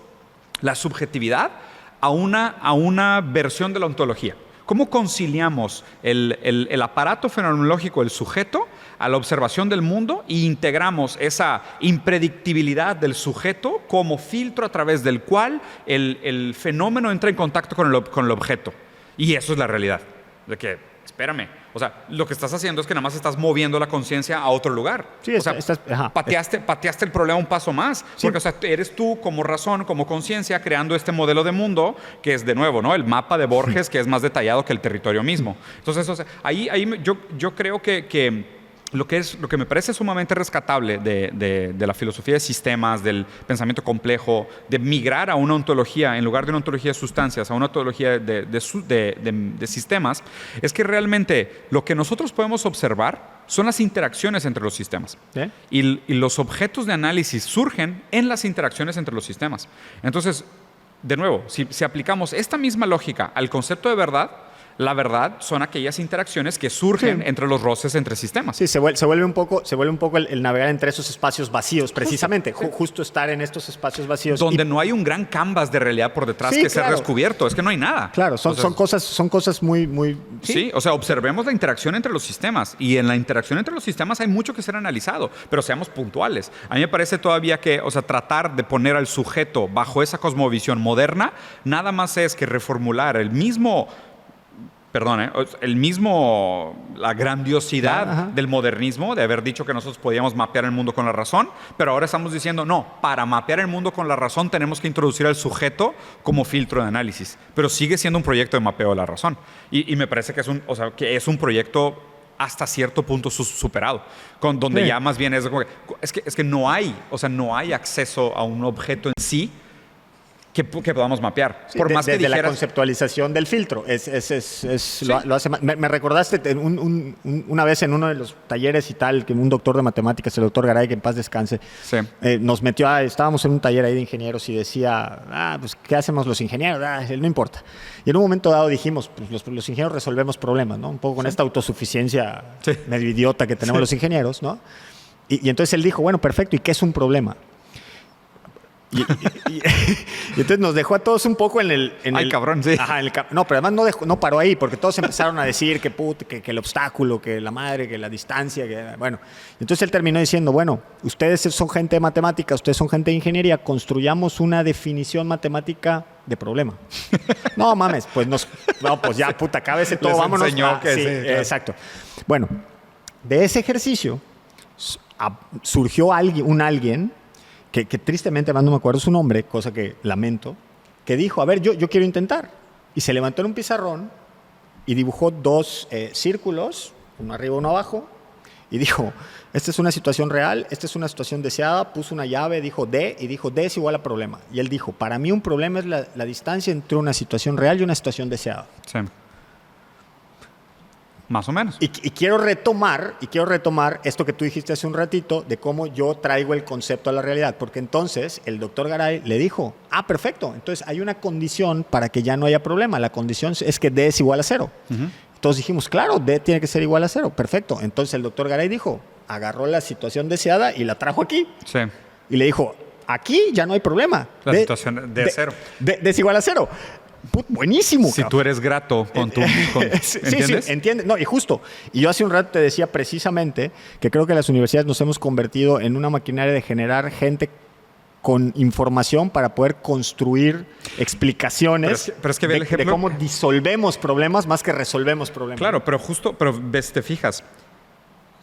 [SPEAKER 2] la subjetividad a una versión de la ontología? ¿Cómo conciliamos el aparato fenomenológico del sujeto a la observación del mundo e integramos esa impredictibilidad del sujeto como filtro a través del cual el fenómeno entra en contacto con el objeto? Y eso es la realidad. De que, espérame, o sea, lo que estás haciendo es que nada más estás moviendo la conciencia a otro lugar.
[SPEAKER 1] Sí,
[SPEAKER 2] o sea, pateaste el problema un paso más. Sí. Porque, o sea, eres tú como razón, como conciencia, creando este modelo de mundo que es, de nuevo, ¿no? El mapa de Borges, que es más detallado que el territorio mismo. Entonces, o sea, ahí yo creo que lo que me parece sumamente rescatable de la filosofía de sistemas, del pensamiento complejo, de migrar a una ontología, en lugar de una ontología de sustancias, a una ontología de sistemas, es que realmente lo que nosotros podemos observar son las interacciones entre los sistemas. Y los objetos de análisis surgen en las interacciones entre los sistemas. Entonces, de nuevo, si aplicamos esta misma lógica al concepto de verdad, la verdad son aquellas interacciones que surgen entre los roces entre sistemas.
[SPEAKER 1] Sí, se vuelve un poco el navegar entre esos espacios vacíos, precisamente. Justo estar en estos espacios vacíos.
[SPEAKER 2] Donde no hay un gran canvas de realidad por detrás ser descubierto. Es que no hay nada.
[SPEAKER 1] Claro, son cosas muy...
[SPEAKER 2] Sí, o sea, observemos la interacción entre los sistemas. Y en la interacción entre los sistemas hay mucho que ser analizado. Pero seamos puntuales. A mí me parece todavía que, o sea, tratar de poner al sujeto bajo esa cosmovisión moderna, nada más es que reformular la grandiosidad del modernismo, de haber dicho que nosotros podíamos mapear el mundo con la razón, pero ahora estamos diciendo, no, para mapear el mundo con la razón tenemos que introducir al sujeto como filtro de análisis, pero sigue siendo un proyecto de mapeo de la razón. Y me parece que es un proyecto hasta cierto punto superado, donde ya más bien es que no hay acceso a un objeto en sí que podamos mapear.
[SPEAKER 1] Sí, por más que dijeras, la conceptualización del filtro. Lo hace. Me recordaste una vez en uno de los talleres y tal, que un doctor de matemáticas, el doctor Garay, que en paz descanse, nos metió estábamos en un taller ahí de ingenieros y decía, pues, ¿qué hacemos los ingenieros? No importa. Y en un momento dado dijimos, pues los ingenieros resolvemos problemas, ¿no? Un poco con esta autosuficiencia medio idiota que tenemos los ingenieros, ¿no? Y entonces él dijo, bueno, perfecto, ¿y qué es un problema? Y entonces nos dejó a todos un poco en el...
[SPEAKER 2] Ay, cabrón, sí.
[SPEAKER 1] Ajá, no, pero además no paró ahí, porque todos empezaron a decir que el obstáculo, que la madre, que la distancia, bueno. Entonces él terminó diciendo, bueno, ustedes son gente de matemática, ustedes son gente de ingeniería, construyamos una definición matemática de problema. No mames, pues ya, puta, cábese todo, vámonos.
[SPEAKER 2] Enseñó que
[SPEAKER 1] sí,
[SPEAKER 2] claro.
[SPEAKER 1] Exacto. Bueno, de ese ejercicio surgió alguien que tristemente, además no me acuerdo su nombre, cosa que lamento, que dijo, a ver, yo quiero intentar. Y se levantó en un pizarrón y dibujó 2 círculos, uno arriba y uno abajo, y dijo, esta es una situación real, esta es una situación deseada, puso una llave, dijo D, y dijo D es igual a problema. Y él dijo, para mí un problema es la distancia entre una situación real y una situación deseada.
[SPEAKER 2] Sí. Más o menos.
[SPEAKER 1] Y quiero retomar esto que tú dijiste hace un ratito de cómo yo traigo el concepto a la realidad, porque entonces el doctor Garay le dijo, perfecto, entonces hay una condición para que ya no haya problema, la condición es que D es igual a 0. Uh-huh. Entonces dijimos, claro, D tiene que ser igual a 0, perfecto. Entonces el doctor Garay dijo, agarró la situación deseada y la trajo aquí.
[SPEAKER 2] Sí.
[SPEAKER 1] Y le dijo, aquí ya no hay problema.
[SPEAKER 2] La situación de 0.
[SPEAKER 1] D es igual a 0. Buenísimo.
[SPEAKER 2] Si tú eres grato con tu... ¿entiendes?
[SPEAKER 1] Sí, entiende. No, y justo. Y yo hace un rato te decía precisamente que creo que las universidades nos hemos convertido en una maquinaria de generar gente con información para poder construir explicaciones
[SPEAKER 2] pero es que ve el ejemplo,
[SPEAKER 1] de cómo disolvemos problemas más que resolvemos problemas.
[SPEAKER 2] Claro, pero te fijas,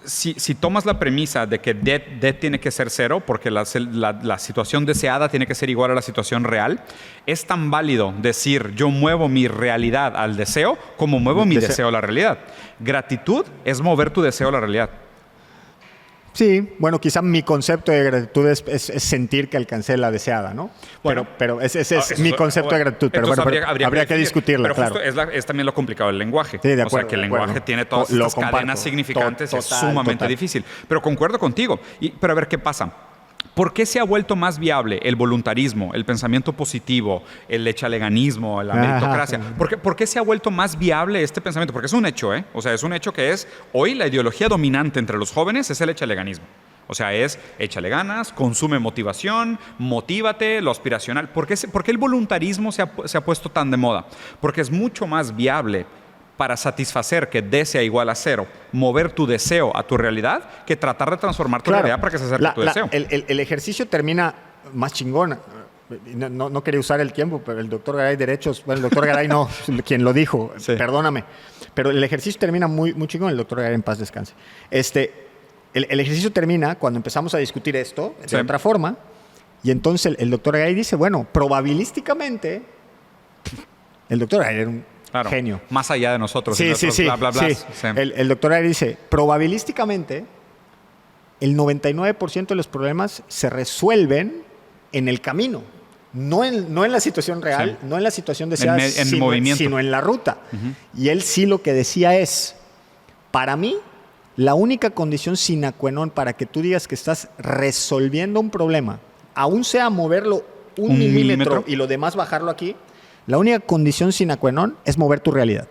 [SPEAKER 2] si tomas la premisa de que D tiene que ser 0 porque la situación deseada tiene que ser igual a la situación real, es tan válido decir yo muevo mi realidad al deseo como muevo mi deseo a la realidad. Gratitud es mover tu deseo a la realidad.
[SPEAKER 1] Sí, bueno, quizá mi concepto de gratitud es sentir que alcancé la deseada, ¿no? Bueno, pero ese es mi concepto de gratitud. Pero bueno, habría que discutirla,
[SPEAKER 2] pero
[SPEAKER 1] claro.
[SPEAKER 2] Justo es también lo complicado del lenguaje.
[SPEAKER 1] Sí, de acuerdo.
[SPEAKER 2] O sea, que el lenguaje tiene todas estas cadenas significantes, es sumamente difícil. Pero concuerdo contigo. Pero a ver, ¿qué pasa? ¿Por qué se ha vuelto más viable el voluntarismo, el pensamiento positivo, el echaleganismo, la meritocracia? ¿Por qué se ha vuelto más viable este pensamiento? Porque es un hecho, ¿eh? O sea, es un hecho que hoy la ideología dominante entre los jóvenes es el echaleganismo. O sea, es échale ganas, consume motivación, motívate, lo aspiracional. ¿Por qué el voluntarismo se ha puesto tan de moda? Porque es mucho más viable para satisfacer que D sea igual a 0, mover tu deseo a tu realidad, que tratar de transformar tu realidad para que se acerque a tu deseo.
[SPEAKER 1] El ejercicio termina más chingón. No quería usar el tiempo, pero el doctor Garay Derechos, bueno, el doctor Garay no, quien lo dijo, sí. Perdóname. Pero el ejercicio termina muy, muy chingón, el doctor Garay en paz descanse. El ejercicio termina cuando empezamos a discutir esto de otra forma, y entonces el doctor Garay dice, bueno, probabilísticamente, el doctor Garay era un
[SPEAKER 2] Claro.
[SPEAKER 1] Genio.
[SPEAKER 2] Más allá de nosotros.
[SPEAKER 1] Sí, sí.
[SPEAKER 2] Bla, bla, bla.
[SPEAKER 1] Sí.
[SPEAKER 2] Sí.
[SPEAKER 1] El doctor Ari dice, probabilísticamente, el 99% de los problemas se resuelven en el camino. No en la situación real, no en la situación deseada, sino en la ruta. Y él sí lo que decía es, para mí, la única condición sine qua non para que tú digas que estás resolviendo un problema, aún sea moverlo un milímetro y lo demás bajarlo aquí, la única condición sine qua non es mover tu realidad.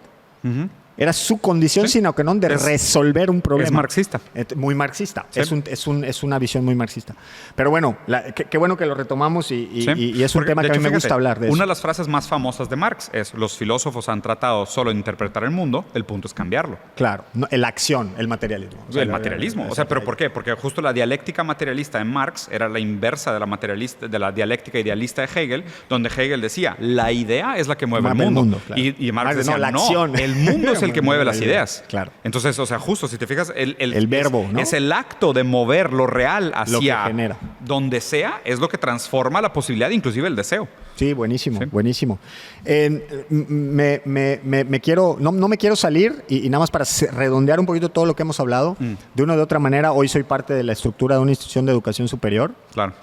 [SPEAKER 1] Era su condición sine qua non de resolver un problema.
[SPEAKER 2] Es marxista.
[SPEAKER 1] Muy marxista.
[SPEAKER 2] Sí.
[SPEAKER 1] Es una visión muy marxista. Pero bueno, qué bueno que lo retomamos y es un tema que a mí me gusta hablar de eso.
[SPEAKER 2] Una de las frases más famosas de Marx es: los filósofos han tratado solo de interpretar el mundo, el punto es cambiarlo.
[SPEAKER 1] Claro, la acción, el materialismo.
[SPEAKER 2] O sea, el materialismo. O sea, ¿pero por qué? Porque justo la dialéctica materialista en Marx era la inversa de la dialéctica idealista de Hegel, donde Hegel decía, la idea es la que mueve el mundo.
[SPEAKER 1] Claro.
[SPEAKER 2] Y Marx decía,
[SPEAKER 1] la acción.
[SPEAKER 2] El mundo es el que mueve las ideas.
[SPEAKER 1] Claro.
[SPEAKER 2] Entonces, o sea, justo, si te fijas,
[SPEAKER 1] el verbo, ¿no?
[SPEAKER 2] Es el acto de mover lo real hacia
[SPEAKER 1] lo que genera.
[SPEAKER 2] Donde sea, es lo que transforma la posibilidad, inclusive el deseo.
[SPEAKER 1] Sí, buenísimo, buenísimo. Me quiero, no me quiero salir y nada más para redondear un poquito todo lo que hemos hablado. De una u otra manera, hoy soy parte de la estructura de una institución de educación superior.
[SPEAKER 2] Claro.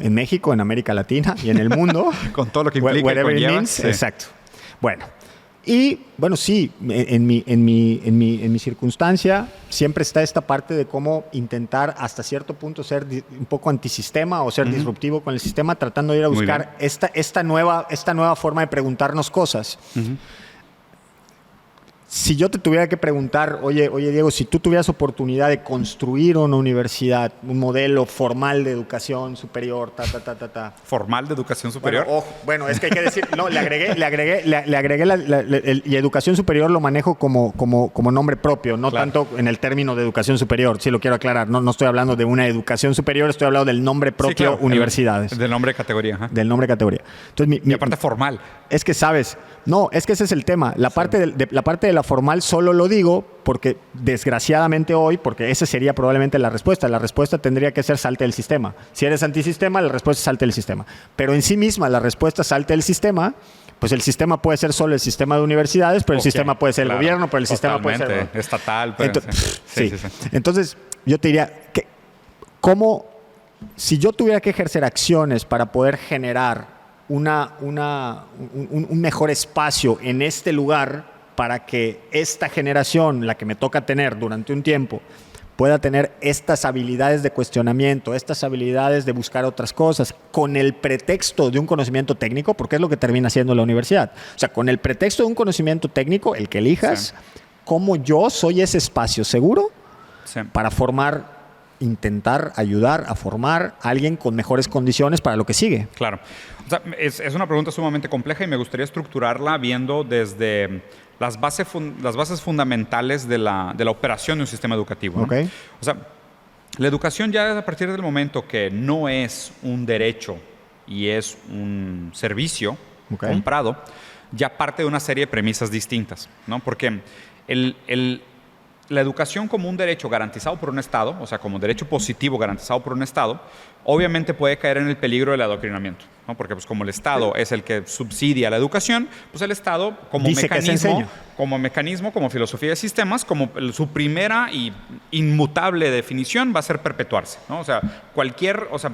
[SPEAKER 1] En México, en América Latina y en el mundo.
[SPEAKER 2] Con todo lo que implica y conlleva.
[SPEAKER 1] Sí. Exacto. Bueno. Y bueno, sí, en mi circunstancia siempre está esta parte de cómo intentar hasta cierto punto ser un poco antisistema o ser disruptivo con el sistema, tratando de ir a buscar esta nueva forma de preguntarnos cosas. Si yo te tuviera que preguntar, oye Diego, si tú tuvieras oportunidad de construir una universidad, un modelo formal de educación superior,
[SPEAKER 2] ¿Formal de educación superior?
[SPEAKER 1] Bueno, es que hay que decir, no, le agregué y educación superior lo manejo como nombre propio, no tanto en el término de educación superior, sí lo quiero aclarar, no estoy hablando de una educación superior, estoy hablando del nombre propio, universidades.
[SPEAKER 2] Del nombre de categoría. Ajá.
[SPEAKER 1] Del nombre de categoría. Entonces,
[SPEAKER 2] y aparte formal.
[SPEAKER 1] Es que sabes, no, es que ese es el tema. La parte de la formal solo lo digo porque desgraciadamente hoy, porque esa sería probablemente la respuesta. La respuesta tendría que ser salte del sistema. Si eres antisistema, la respuesta es salte del sistema. Pero en sí misma la respuesta salte del sistema, pues el sistema puede ser solo el sistema de universidades, pero el sistema puede ser el gobierno, pero el sistema puede ser
[SPEAKER 2] estatal.
[SPEAKER 1] Sí. Entonces, yo te diría que si yo tuviera que ejercer acciones para poder generar un mejor espacio en este lugar para que esta generación, la que me toca tener durante un tiempo, pueda tener estas habilidades de cuestionamiento, estas habilidades de buscar otras cosas, con el pretexto de un conocimiento técnico, porque es lo que termina siendo la universidad. O sea, con el pretexto de un conocimiento técnico, el que elijas, cómo yo soy ese espacio seguro para intentar ayudar a formar a alguien con mejores condiciones para lo que sigue.
[SPEAKER 2] Claro. O sea, es una pregunta sumamente compleja y me gustaría estructurarla viendo desde las bases fundamentales de la operación de un sistema educativo, ¿no?
[SPEAKER 1] Okay.
[SPEAKER 2] O sea, la educación ya a partir del momento que no es un derecho y es un servicio comprado, ya parte de una serie de premisas distintas, ¿no? Porque la educación como un derecho garantizado por un Estado, o sea, como derecho positivo garantizado por un Estado, obviamente puede caer en el peligro del adoctrinamiento, ¿no? Porque pues, como el Estado es el que subsidia la educación, pues el Estado como mecanismo, como filosofía de sistemas, como su primera y inmutable definición va a ser perpetuarse, ¿no? O sea,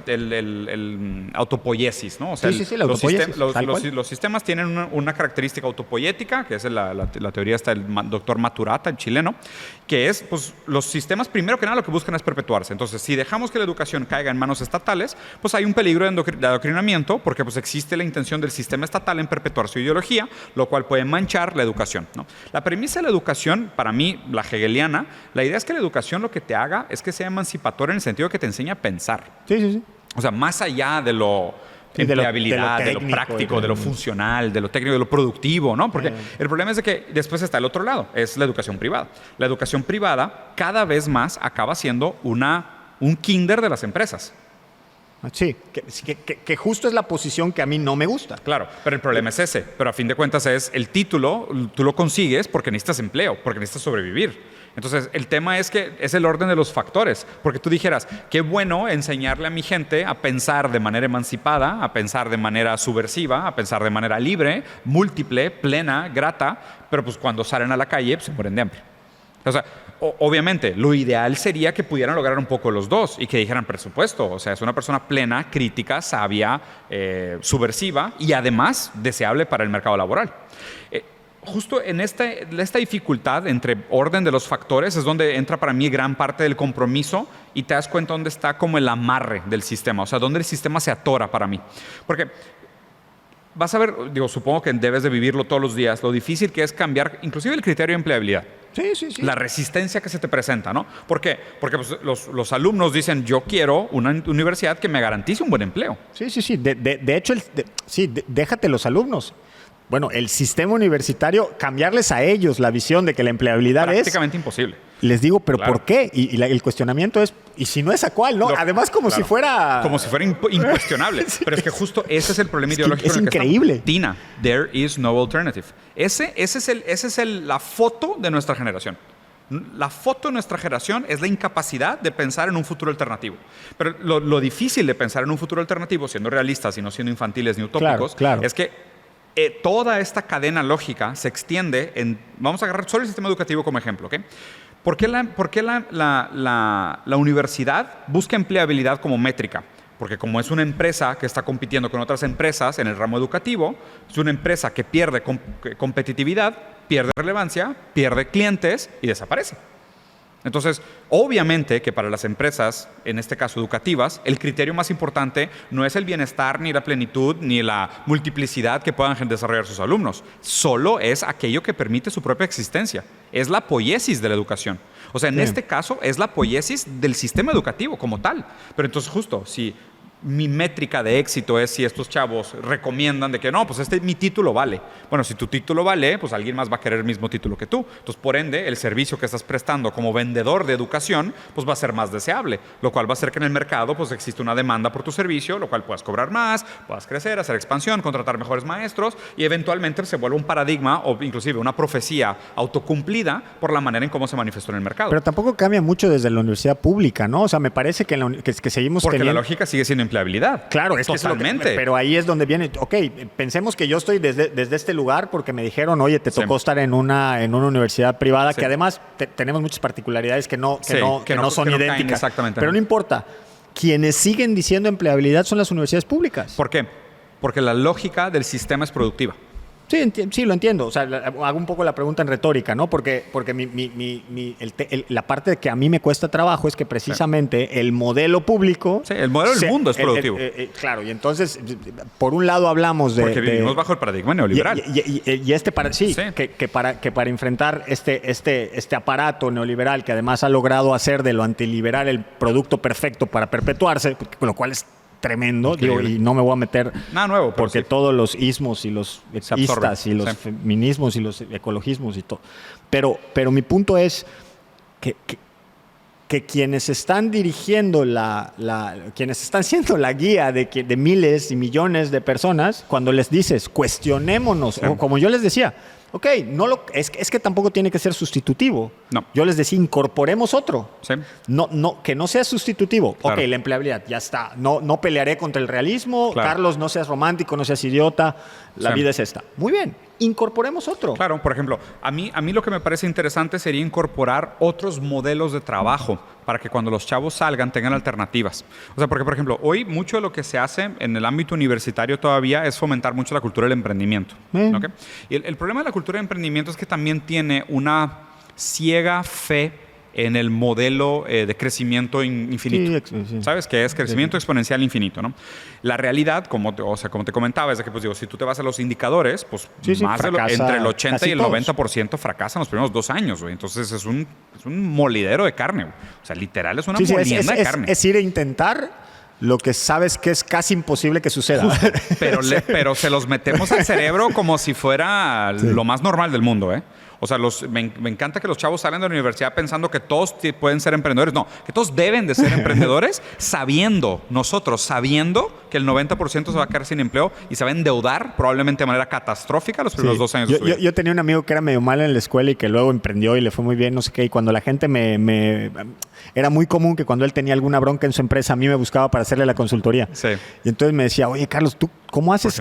[SPEAKER 2] el autopoiesis, ¿no? O sea,
[SPEAKER 1] la autopoiesis,
[SPEAKER 2] los sistemas tienen una característica autopoiética, que es la teoría está del doctor Maturata, el chileno, que es, pues, los sistemas, primero que nada, lo que buscan es perpetuarse. Entonces, si dejamos que la educación caiga en manos estatales, pues hay un peligro de adoctrinamiento, porque pues existe la intención del sistema estatal en perpetuar su ideología, lo cual puede manchar la educación, ¿no? La premisa de la educación, para mí, la hegeliana, la idea es que la educación lo que te haga es que sea emancipatoria en el sentido de que te enseña a pensar.
[SPEAKER 1] Sí.
[SPEAKER 2] O sea, más allá de lo empleabilidad, de lo práctico, de lo funcional, de lo técnico, de lo productivo, ¿no? Porque el problema es de que después está el otro lado, es la educación privada. La educación privada cada vez más acaba siendo un kinder de las empresas.
[SPEAKER 1] Sí, que justo es la posición que a mí no me gusta.
[SPEAKER 2] Claro, pero el problema es ese. Pero a fin de cuentas es el título, tú lo consigues porque necesitas empleo, porque necesitas sobrevivir. Entonces, el tema es que es el orden de los factores. Porque tú dijeras, qué bueno enseñarle a mi gente a pensar de manera emancipada, a pensar de manera subversiva, a pensar de manera libre, múltiple, plena, grata, pero pues cuando salen a la calle pues, se mueren de hambre. O sea, obviamente, lo ideal sería que pudieran lograr un poco los dos y que dijeran presupuesto. O sea, es una persona plena, crítica, sabia, subversiva y además deseable para el mercado laboral. Justo en esta dificultad entre orden de los factores es donde entra para mí gran parte del compromiso y te das cuenta dónde está como el amarre del sistema, o sea, dónde el sistema se atora para mí. Porque vas a ver, digo, supongo que debes de vivirlo todos los días, lo difícil que es cambiar inclusive el criterio de empleabilidad.
[SPEAKER 1] Sí.
[SPEAKER 2] La resistencia que se te presenta, ¿no? ¿Por qué? Porque pues, los alumnos dicen, yo quiero una universidad que me garantice un buen empleo.
[SPEAKER 1] Sí. De hecho, déjate los alumnos. Bueno, el sistema universitario, cambiarles a ellos la visión de que la empleabilidad es...
[SPEAKER 2] Prácticamente imposible.
[SPEAKER 1] Les digo, ¿pero por qué? Y el cuestionamiento es, ¿y si no es a cuál? ¿No? Además, si fuera...
[SPEAKER 2] Como si fuera incuestionable. Sí. Pero es que justo ese es el problema ideológico.
[SPEAKER 1] Es increíble.
[SPEAKER 2] Tina, there is no alternative. Ese es la foto de nuestra generación. La foto de nuestra generación es la incapacidad de pensar en un futuro alternativo. Pero lo difícil de pensar en un futuro alternativo, siendo realistas y no siendo infantiles ni utópicos, es que toda esta cadena lógica se extiende en... Vamos a agarrar solo el sistema educativo como ejemplo, ¿ok? ¿Por qué la universidad busca empleabilidad como métrica? Porque como es una empresa que está compitiendo con otras empresas en el ramo educativo, es una empresa que pierde competitividad, pierde relevancia, pierde clientes y desaparece. Entonces, obviamente que para las empresas, en este caso educativas, el criterio más importante no es el bienestar, ni la plenitud, ni la multiplicidad que puedan desarrollar sus alumnos. Solo es aquello que permite su propia existencia. Es la poiesis de la educación. O sea, en este caso es la poiesis del sistema educativo como tal. Pero entonces justo, si mi métrica de éxito es si estos chavos recomiendan de que no, pues mi título vale. Bueno, si tu título vale, pues alguien más va a querer el mismo título que tú. Entonces, por ende, el servicio que estás prestando como vendedor de educación, pues va a ser más deseable, lo cual va a hacer que en el mercado pues existe una demanda por tu servicio, lo cual puedas cobrar más, puedas crecer, hacer expansión, contratar mejores maestros y eventualmente se vuelve un paradigma o inclusive una profecía autocumplida por la manera en cómo se manifestó en el mercado.
[SPEAKER 1] Pero tampoco cambia mucho desde la universidad pública, ¿no? O sea, me parece que seguimos
[SPEAKER 2] porque
[SPEAKER 1] teniendo...
[SPEAKER 2] la lógica sigue siendo empleabilidad.
[SPEAKER 1] Claro, es
[SPEAKER 2] totalmente.
[SPEAKER 1] Que pero ahí es donde viene, ok, pensemos que yo estoy desde este lugar porque me dijeron, oye, te tocó estar en una universidad privada que además tenemos muchas particularidades que no son idénticas.
[SPEAKER 2] Exactamente.
[SPEAKER 1] Pero no importa. Quienes siguen diciendo empleabilidad son las universidades públicas.
[SPEAKER 2] ¿Por qué? Porque la lógica del sistema es productiva.
[SPEAKER 1] Sí, lo entiendo. O sea, hago un poco la pregunta en retórica, ¿no? Porque la parte que a mí me cuesta trabajo es que precisamente el modelo público...
[SPEAKER 2] Sí, el modelo del mundo es productivo.
[SPEAKER 1] Claro, y entonces, por un lado hablamos de...
[SPEAKER 2] Porque vivimos bajo el paradigma neoliberal.
[SPEAKER 1] Que para enfrentar este aparato neoliberal que además ha logrado hacer de lo antiliberal el producto perfecto para perpetuarse, con lo cual es tremendo, digo, y no me voy a meter
[SPEAKER 2] nada nuevo,
[SPEAKER 1] porque todos los ismos y los istas y los feminismos y los ecologismos y todo. Pero mi punto es que quienes están dirigiendo quienes están siendo la guía de miles y millones de personas, cuando les dices cuestionémonos, o como yo les decía, ok, es que tampoco tiene que ser sustitutivo.
[SPEAKER 2] No.
[SPEAKER 1] Yo les decía, incorporemos otro.
[SPEAKER 2] Sí.
[SPEAKER 1] No, que no sea sustitutivo. Claro. Ok, la empleabilidad, ya está. No pelearé contra el realismo. Claro. Carlos, no seas romántico, no seas idiota. La vida es esta. Muy bien, incorporemos otro.
[SPEAKER 2] Claro, por ejemplo, a mí lo que me parece interesante sería incorporar otros modelos de trabajo para que cuando los chavos salgan tengan alternativas. O sea, porque, por ejemplo, hoy mucho de lo que se hace en el ámbito universitario todavía es fomentar mucho la cultura del emprendimiento. ¿Okay? Y el problema de la cultura de emprendimiento es que también tiene una ciega fe en el modelo de crecimiento infinito. Sí. ¿Sabes? Que es crecimiento exponencial infinito, ¿no? La realidad, como te comentaba, es de que, pues digo, si tú te vas a los indicadores, pues entre el 80 y el 90% fracasan los primeros 2 años, güey. Entonces es un molidero de carne, güey. O sea, literal es una molienda de carne.
[SPEAKER 1] Es ir a intentar lo que sabes que es casi imposible que suceda.
[SPEAKER 2] Pero se los metemos al cerebro como si fuera lo más normal del mundo, ¿eh? O sea, me encanta que los chavos salen de la universidad pensando que todos pueden ser emprendedores. No, que todos deben de ser emprendedores nosotros sabiendo que el 90% se va a quedar sin empleo y se va a endeudar probablemente de manera catastrófica los primeros 2 años de su vida.
[SPEAKER 1] Yo tenía un amigo que era medio mal en la escuela y que luego emprendió y le fue muy bien, no sé qué. Y cuando la gente era muy común que cuando él tenía alguna bronca en su empresa, a mí me buscaba para hacerle la consultoría.
[SPEAKER 2] Sí.
[SPEAKER 1] Y entonces me decía, oye, Carlos, ¿tú cómo haces?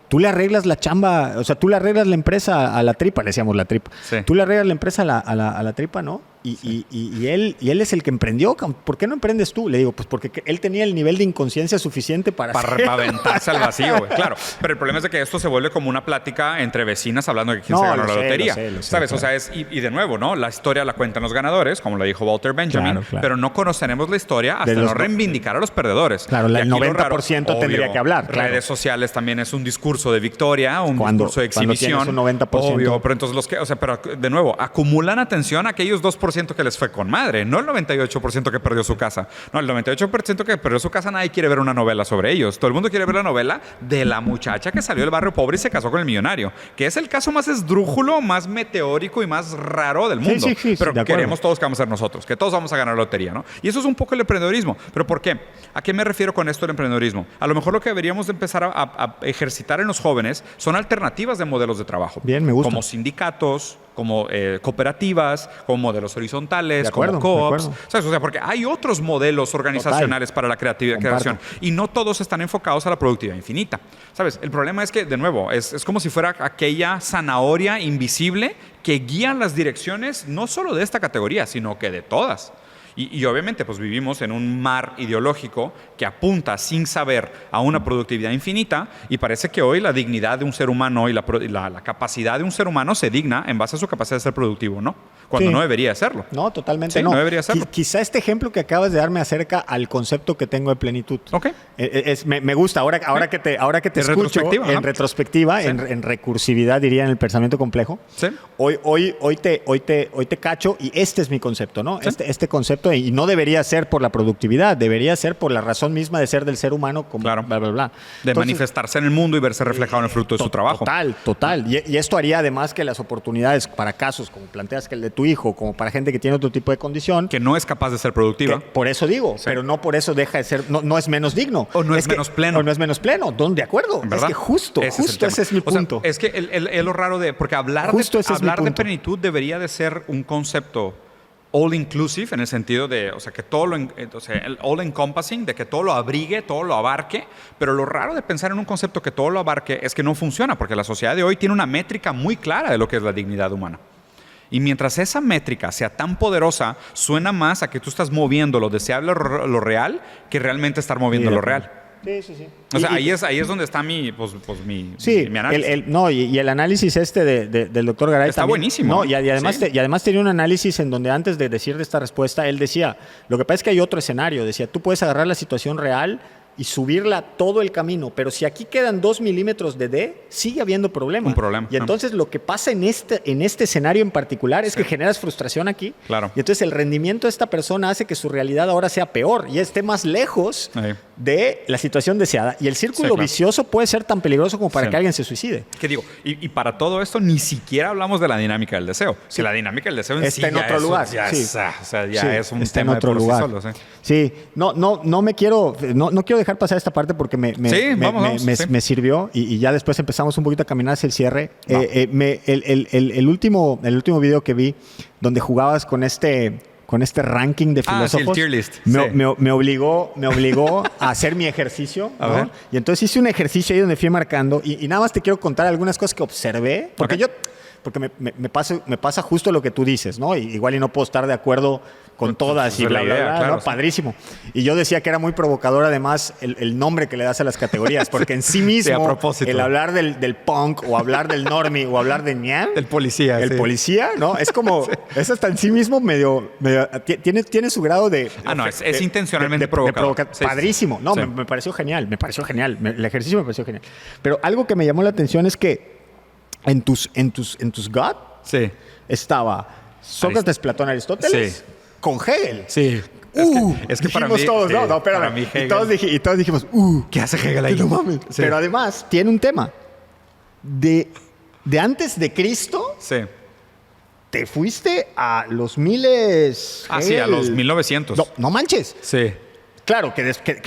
[SPEAKER 1] Tú le arreglas la chamba, o sea, tú le arreglas la empresa a la tripa, le decíamos la tripa.
[SPEAKER 2] Sí.
[SPEAKER 1] Tú le arreglas la empresa a la tripa, ¿no? Y él es el que emprendió. ¿Por qué no emprendes tú? Le digo, pues porque él tenía el nivel de inconsciencia suficiente para
[SPEAKER 2] aventarse al vacío, güey. Claro, pero el problema es de que esto se vuelve como una plática entre vecinas hablando de quién se ganó la lotería.
[SPEAKER 1] Lo sé,
[SPEAKER 2] ¿sabes?
[SPEAKER 1] Claro.
[SPEAKER 2] O sea, y de nuevo, ¿no? La historia la cuentan los ganadores, como lo dijo Walter Benjamin,
[SPEAKER 1] claro.
[SPEAKER 2] Pero no conoceremos la historia hasta no reivindicar a los perdedores.
[SPEAKER 1] Claro, el 90% tendría que hablar. Claro.
[SPEAKER 2] Redes sociales también es un discurso de victoria, un discurso de exhibición.
[SPEAKER 1] Cuando tienes un 90%.
[SPEAKER 2] Obvio, pero entonces pero de nuevo, acumulan atención a aquellos 2% que les fue con madre, no el 98% que perdió su casa. No, el 98% que perdió su casa, nadie quiere ver una novela sobre ellos. Todo el mundo quiere ver la novela de la muchacha que salió del barrio pobre y se casó con el millonario, que es el caso más esdrújulo, más meteórico y más raro del mundo.
[SPEAKER 1] Sí,
[SPEAKER 2] pero queremos todos que vamos a ser nosotros, que todos vamos a ganar la lotería, ¿no? Y eso es un poco el emprendedorismo. ¿Pero por qué? ¿A qué me refiero con esto del emprendedorismo? A lo mejor lo que deberíamos de empezar a ejercitar en los jóvenes son alternativas de modelos de trabajo.
[SPEAKER 1] Bien, me gusta.
[SPEAKER 2] Como sindicatos, como cooperativas, como modelos horizontales, como co-ops. ¿Sabes? O sea, porque hay otros modelos organizacionales para la creación y no todos están enfocados a la productividad infinita. ¿Sabes? El problema es que, de nuevo, es como si fuera aquella zanahoria invisible que guía las direcciones no solo de esta categoría, sino que de todas. Y obviamente pues vivimos en un mar ideológico que apunta sin saber a una productividad infinita y parece que hoy la dignidad de un ser humano y la capacidad de un ser humano se digna en base a su capacidad de ser productivo, ¿no? Cuando no debería serlo.
[SPEAKER 1] No, totalmente
[SPEAKER 2] no debería serlo.
[SPEAKER 1] Quizá este ejemplo que acabas de darme acerca al concepto que tengo de plenitud.
[SPEAKER 2] Ok.
[SPEAKER 1] Me gusta. Ahora que te escucho en retrospectiva, en recursividad, diría, en el pensamiento complejo.
[SPEAKER 2] Sí.
[SPEAKER 1] Hoy te cacho y este es mi concepto, ¿no? Sí. Este concepto, y no debería ser por la productividad, debería ser por la razón misma de ser del ser humano, como
[SPEAKER 2] claro.
[SPEAKER 1] bla, bla, bla.
[SPEAKER 2] De manifestarse en el mundo y verse reflejado en el fruto de su trabajo.
[SPEAKER 1] Total. Y esto haría además que las oportunidades para casos, como planteas que el de tu hijo, como para gente que tiene otro tipo de condición.
[SPEAKER 2] Que no es capaz de ser productiva.
[SPEAKER 1] Por eso digo, pero no por eso deja de ser, no es menos digno.
[SPEAKER 2] O no es menos pleno.
[SPEAKER 1] O no es menos pleno. ¿De acuerdo?
[SPEAKER 2] ¿verdad?
[SPEAKER 1] Es que justo ese es mi punto.
[SPEAKER 2] O sea, es que es lo raro porque hablar de plenitud debería de ser un concepto all inclusive, en el sentido de, o sea, que todo el all encompassing, de que todo lo abrigue, todo lo abarque, pero lo raro de pensar en un concepto que todo lo abarque es que no funciona, porque la sociedad de hoy tiene una métrica muy clara de lo que es la dignidad humana. Y mientras esa métrica sea tan poderosa, suena más a que tú estás moviendo lo deseable, lo real, que realmente estar moviendo lo real.
[SPEAKER 1] Sí.
[SPEAKER 2] O sea, ahí es donde está mi análisis.
[SPEAKER 1] Y el análisis del doctor Garay
[SPEAKER 2] está
[SPEAKER 1] también,
[SPEAKER 2] buenísimo.
[SPEAKER 1] Y además tenía un análisis en donde antes de decir de esta respuesta, él decía, lo que pasa es que hay otro escenario. Decía, tú puedes agarrar la situación real y subirla todo el camino, pero si aquí quedan 2 milímetros de D, sigue habiendo problema.
[SPEAKER 2] Un problema.
[SPEAKER 1] Y entonces lo que pasa en este escenario en particular es que generas frustración aquí.
[SPEAKER 2] Claro.
[SPEAKER 1] Y entonces el rendimiento de esta persona hace que su realidad ahora sea peor y esté más lejos de la situación deseada. Y el círculo vicioso puede ser tan peligroso como para que alguien se suicide.
[SPEAKER 2] ¿Qué digo? Y para todo esto ni siquiera hablamos de la dinámica del deseo. Sí. Que la dinámica del deseo
[SPEAKER 1] está en otro lugar.
[SPEAKER 2] Es un tema en otro lugar. Sí, solo,
[SPEAKER 1] sí. No quiero dejar pasar esta parte porque me sirvió y ya después empezamos un poquito a caminar hacia el cierre. El último video que vi donde jugabas con este ranking de filósofos,
[SPEAKER 2] el tier list.
[SPEAKER 1] Me obligó a hacer mi ejercicio,
[SPEAKER 2] a ver.
[SPEAKER 1] Y entonces hice un ejercicio ahí donde fui marcando y nada más te quiero contar algunas cosas que observé porque me pasa justo lo que tú dices, ¿no? Igual y no puedo estar de acuerdo con todas y bla, bla, bla, claro, ¿no? Padrísimo. Y yo decía que era muy provocador además el nombre que le das a las categorías, porque en sí mismo el hablar del punk o hablar del normie o hablar de ñam,
[SPEAKER 2] el policía,
[SPEAKER 1] policía, ¿no? Es como, es hasta en sí mismo medio tiene su grado de...
[SPEAKER 2] es intencionalmente provocador.
[SPEAKER 1] Padrísimo. No, me pareció genial, el ejercicio me pareció genial. Pero algo que me llamó la atención es que en tus gut estaba Sócrates, Platón, Aristóteles con Hegel.
[SPEAKER 2] Sí. Es que para mí...
[SPEAKER 1] todos, no, espérame.
[SPEAKER 2] Para mí Hegel,
[SPEAKER 1] y todos dijimos,
[SPEAKER 2] ¿qué hace Hegel ahí?
[SPEAKER 1] No mames. Sí. Pero además tiene un tema. De antes de Cristo te fuiste a los miles.
[SPEAKER 2] Ah, sí, a los 1900.
[SPEAKER 1] No manches.
[SPEAKER 2] Sí.
[SPEAKER 1] Claro, que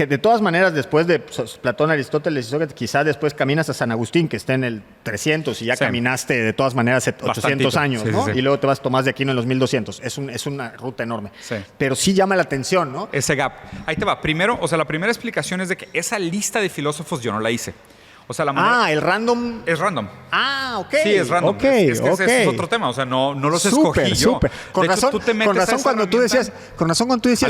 [SPEAKER 1] de todas maneras, después de Platón, Aristóteles y Sócrates, quizás después caminas a San Agustín, que está en el 300, y ya caminaste de todas maneras 800 años, ¿no? Sí. Y luego te vas a Tomás de Aquino en los 1200. Es una ruta enorme. Sí. Pero sí llama la atención, ¿no?
[SPEAKER 2] Ese gap. Ahí te va. Primero, o sea, la primera explicación es de que esa lista de filósofos yo no la hice. O sea, la manera...
[SPEAKER 1] el random.
[SPEAKER 2] Es random.
[SPEAKER 1] Ok.
[SPEAKER 2] Sí, es random.
[SPEAKER 1] Okay,
[SPEAKER 2] ese es otro tema. O sea, no los escogí yo.
[SPEAKER 1] Súper. Con razón cuando tú decías,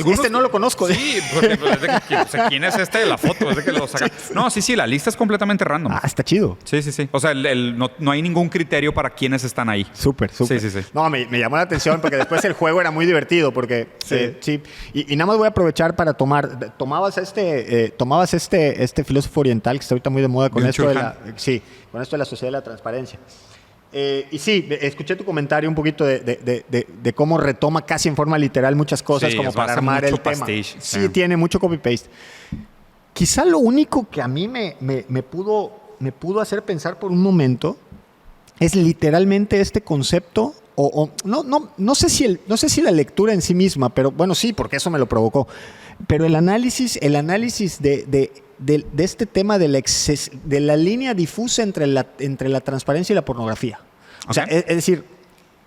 [SPEAKER 1] este no lo conozco.
[SPEAKER 2] Sí, porque es de que, o sea, ¿quién es este de la foto? Es de que lo saca. No, sí, la lista es completamente random.
[SPEAKER 1] Está chido.
[SPEAKER 2] Sí. O sea, no hay ningún criterio para quiénes están ahí.
[SPEAKER 1] Súper. Sí. No, me llamó la atención porque después el juego era muy divertido porque... Sí. Y nada más voy a aprovechar para tomabas este filósofo oriental que está ahorita muy de moda con esto de la sociedad de la transparencia. Y sí, escuché tu comentario un poquito de cómo retoma casi en forma literal muchas cosas como para armar el tema. Sí, tiene mucho copy-paste. Quizá lo único que a mí me pudo hacer pensar por un momento es literalmente este concepto, no sé si la lectura en sí misma, pero bueno, sí, porque eso me lo provocó. Pero el análisis de este tema de la línea difusa entre la transparencia y la pornografía. O sea, es decir,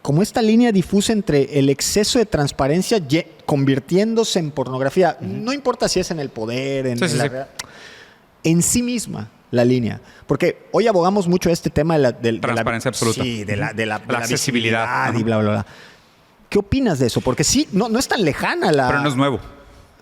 [SPEAKER 1] como esta línea difusa entre el exceso de transparencia convirtiéndose en pornografía, no importa si es en el poder, en sí misma la línea. Porque hoy abogamos mucho este tema de
[SPEAKER 2] transparencia absoluta.
[SPEAKER 1] Sí, de la
[SPEAKER 2] accesibilidad
[SPEAKER 1] y bla, bla, bla. ¿Qué opinas de eso? Porque sí, no es tan lejana la...
[SPEAKER 2] Pero no es nuevo.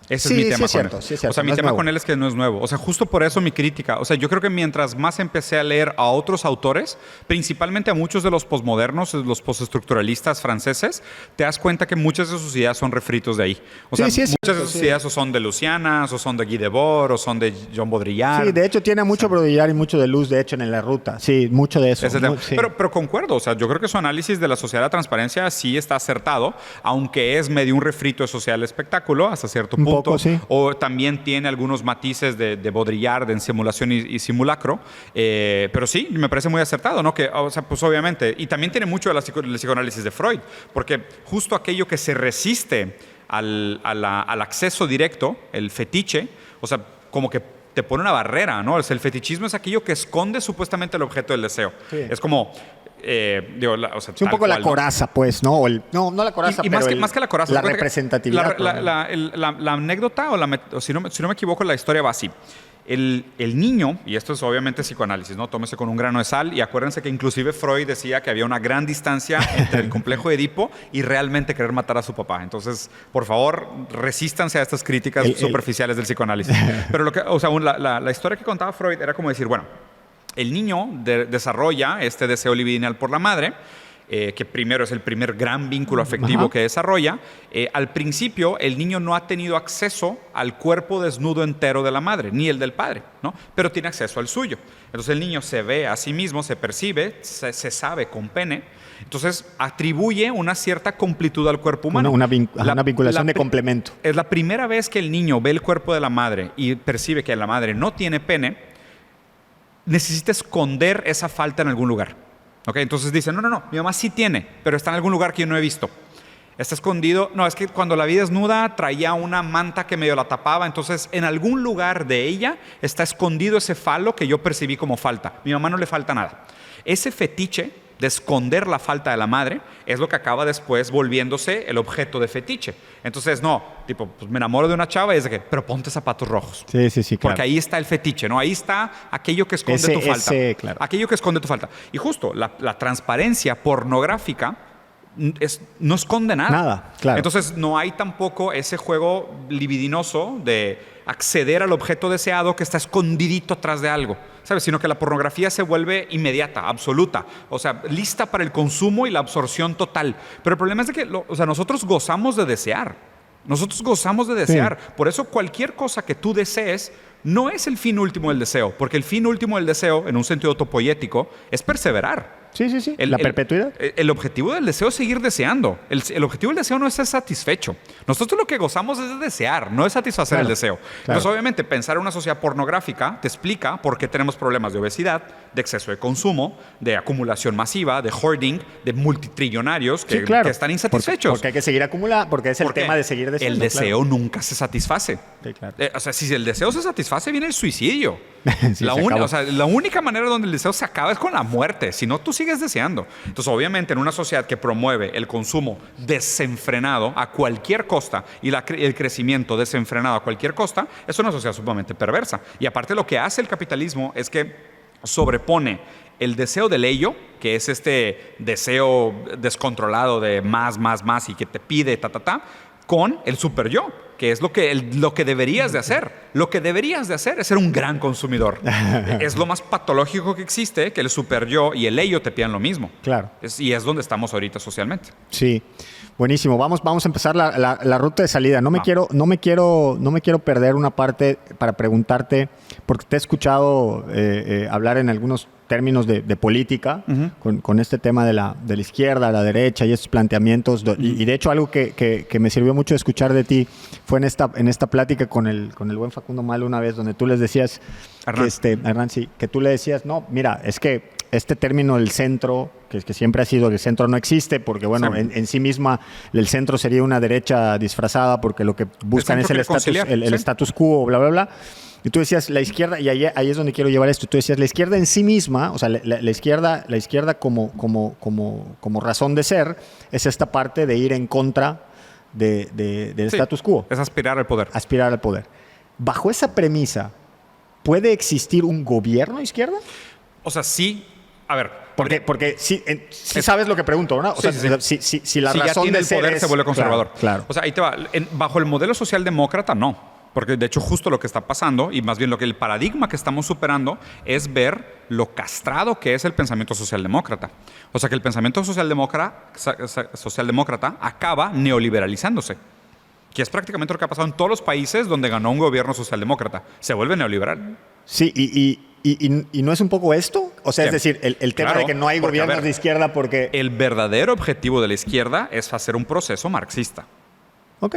[SPEAKER 2] Ese es mi tema con él.
[SPEAKER 1] Sí es cierto.
[SPEAKER 2] O sea, mi tema con él es que no es nuevo. O sea, justo por eso mi crítica. O sea, yo creo que mientras más empecé a leer a otros autores, principalmente a muchos de los posmodernos, los postestructuralistas franceses, te das cuenta que muchas de sus ideas son refritos de ahí. O sea, muchas de sus ideas o son de Lucianas, o son de Guy Debord, o son de Jean Baudrillard.
[SPEAKER 1] Sí, de hecho tiene mucho Baudrillard y mucho de Luz, de hecho, en la ruta. Sí, mucho de eso.
[SPEAKER 2] Pero concuerdo. O sea, yo creo que su análisis de la sociedad de la transparencia sí está acertado, aunque es medio un refrito de social del espectáculo hasta cierto punto.
[SPEAKER 1] Un poco, sí.
[SPEAKER 2] O también tiene algunos matices de Baudrillard en simulación y simulacro. Pero sí, me parece muy acertado, ¿no? Que, o sea, pues obviamente. Y también tiene mucho del psicoanálisis de Freud, porque justo aquello que se resiste al acceso directo, el fetiche, o sea, como que te pone una barrera, ¿no? O sea, el fetichismo es aquello que esconde supuestamente el objeto del deseo. Sí. Es como...
[SPEAKER 1] un poco la coraza, ¿no? Pues, ¿no? No la coraza, pero
[SPEAKER 2] más que la coraza,
[SPEAKER 1] la representatividad.
[SPEAKER 2] La anécdota, o si no me equivoco, la historia va así. El niño, y esto es obviamente psicoanálisis, ¿no? Tómese con un grano de sal, y acuérdense que inclusive Freud decía que había una gran distancia entre el complejo de Edipo y realmente querer matar a su papá. Entonces, por favor, resístanse a estas críticas superficiales del psicoanálisis. Pero la historia que contaba Freud era como decir, bueno, el niño desarrolla este deseo libidinal por la madre, que primero es el primer gran vínculo afectivo que desarrolla. Al principio, el niño no ha tenido acceso al cuerpo desnudo entero de la madre, ni el del padre, ¿no? Pero tiene acceso al suyo. Entonces el niño se ve a sí mismo, se percibe, se sabe con pene. Entonces atribuye una cierta completud al cuerpo humano.
[SPEAKER 1] Una vinculación de complemento.
[SPEAKER 2] Es la primera vez que el niño ve el cuerpo de la madre y percibe que la madre no tiene pene. Necesita esconder esa falta en algún lugar. ¿Okay? Entonces dice, no, mi mamá sí tiene, pero está en algún lugar que yo no he visto. Está escondido. No, es que cuando la vi desnuda traía una manta que medio la tapaba. Entonces, en algún lugar de ella está escondido ese falo que yo percibí como falta. Mi mamá no le falta nada. Ese fetiche de esconder la falta de la madre es lo que acaba después volviéndose el objeto de fetiche. Entonces, pues me enamoro de una chava y es de que, pero ponte zapatos rojos.
[SPEAKER 1] Sí, claro.
[SPEAKER 2] Porque ahí está el fetiche, ¿no? Ahí está aquello que esconde tu falta.
[SPEAKER 1] Claro.
[SPEAKER 2] Aquello que esconde tu falta. Y justo, la transparencia pornográfica no esconde nada.
[SPEAKER 1] Nada, claro.
[SPEAKER 2] Entonces, no hay tampoco ese juego libidinoso de acceder al objeto deseado que está escondidito atrás de algo, ¿sabes? Sino que la pornografía se vuelve inmediata, absoluta, o sea, lista para el consumo y la absorción total. Pero el problema es de que nosotros gozamos de desear. Sí. Por eso cualquier cosa que tú desees no es el fin último del deseo, porque el fin último del deseo, en un sentido autopoético, es perseverar.
[SPEAKER 1] Sí. La perpetuidad.
[SPEAKER 2] El objetivo del deseo es seguir deseando. El objetivo del deseo no es ser satisfecho. Nosotros lo que gozamos es de desear, no es satisfacer el deseo. Entonces, obviamente, pensar en una sociedad pornográfica te explica por qué tenemos problemas de obesidad, de exceso de consumo, de acumulación masiva, de hoarding, de multitrillonarios que están insatisfechos.
[SPEAKER 1] Porque hay que seguir acumulando, porque es el tema de seguir deseando.
[SPEAKER 2] El deseo nunca se satisface.
[SPEAKER 1] Sí, claro.
[SPEAKER 2] O sea, si el deseo se satisface, viene el suicidio. La única manera donde el deseo se acaba es con la muerte. Si no, tú sigues deseando. Entonces, obviamente, en una sociedad que promueve el consumo desenfrenado a cualquier costa y el crecimiento desenfrenado a cualquier costa, es una sociedad sumamente perversa. Y aparte, lo que hace el capitalismo es que sobrepone el deseo del ello, que es este deseo descontrolado de más y que te pide con el super yo, que es lo que deberías de hacer. Lo que deberías de hacer es ser un gran consumidor. Es lo más patológico que existe, que el super yo y el ello te pidan lo mismo.
[SPEAKER 1] Claro.
[SPEAKER 2] Y es donde estamos ahorita socialmente.
[SPEAKER 1] Sí. Buenísimo. Vamos a empezar la ruta de salida. No me quiero perder una parte para preguntarte, porque te he escuchado hablar en algunos términos de política, con este tema de la izquierda, la derecha y estos planteamientos. Y de hecho, algo que me sirvió mucho de escuchar de ti fue en esta plática con el buen Facundo Malo una vez, donde tú les decías, Hernán, que tú le decías, no, mira, es que este término del centro, que siempre ha sido el centro, no existe, porque bueno, en sí misma el centro sería una derecha disfrazada, porque lo que buscan es el status quo, bla, bla, bla. Y tú decías la izquierda, y ahí es donde quiero llevar esto. Tú decías la izquierda en sí misma, o sea, la izquierda como razón de ser, es esta parte de ir en contra del status quo.
[SPEAKER 2] Es aspirar al poder.
[SPEAKER 1] Aspirar al poder. Bajo esa premisa, ¿puede existir un gobierno de izquierda?
[SPEAKER 2] O sea, sí. A ver.
[SPEAKER 1] Porque sí sabes lo que pregunto, ¿no? O sea, si la razón del
[SPEAKER 2] poder se vuelve conservador.
[SPEAKER 1] Claro.
[SPEAKER 2] O sea, ahí te va. Bajo el modelo socialdemócrata, no. Porque de hecho justo lo que está pasando, y más bien el paradigma que estamos superando, es ver lo castrado que es el pensamiento socialdemócrata. O sea que el pensamiento socialdemócrata acaba neoliberalizándose. Que es prácticamente lo que ha pasado en todos los países donde ganó un gobierno socialdemócrata. Se vuelve neoliberal.
[SPEAKER 1] Sí, ¿y no es un poco esto? O sea, es decir, el tema de que no hay gobiernos de izquierda porque...
[SPEAKER 2] El verdadero objetivo de la izquierda es hacer un proceso marxista.
[SPEAKER 1] Ok.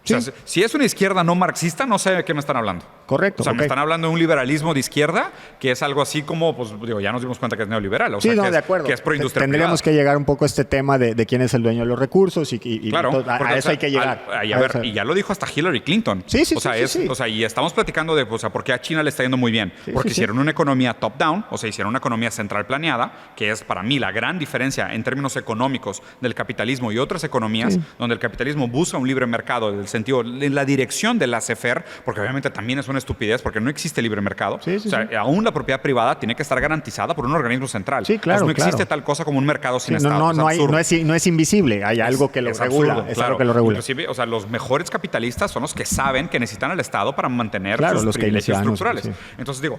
[SPEAKER 2] Sí. O sea, si es una izquierda no marxista, no sé de qué me están hablando.
[SPEAKER 1] Correcto.
[SPEAKER 2] O sea, me están hablando de un liberalismo de izquierda que es algo así como, pues digo, ya nos dimos cuenta que es neoliberal. O sea,
[SPEAKER 1] de acuerdo.
[SPEAKER 2] Que es proindustria
[SPEAKER 1] Tendríamos que llegar un poco a este tema de quién es el dueño de los recursos y
[SPEAKER 2] claro,
[SPEAKER 1] a eso hay que llegar.
[SPEAKER 2] Y ya lo dijo hasta Hillary Clinton.
[SPEAKER 1] Sí.
[SPEAKER 2] O sea, y estamos platicando de, o sea, por qué a China le está yendo muy bien. Porque hicieron una economía top-down, o sea, hicieron una economía central planeada, que es para mí la gran diferencia en términos económicos del capitalismo y otras economías, donde el capitalismo busca un libre mercado, en el sentido, en la dirección de laissez-faire, porque obviamente también es una estupidez, porque no existe libre mercado. O sea, aún la propiedad privada tiene que estar garantizada por un organismo central.
[SPEAKER 1] Sí, claro.
[SPEAKER 2] Entonces, no existe tal cosa como un mercado sin Estado.
[SPEAKER 1] No es invisible. Hay algo que lo regula. Es algo que lo regula.
[SPEAKER 2] Inclusive, o sea, los mejores capitalistas son los que saben que necesitan al Estado para mantener sus privilegios estructurales. Sí. Entonces digo,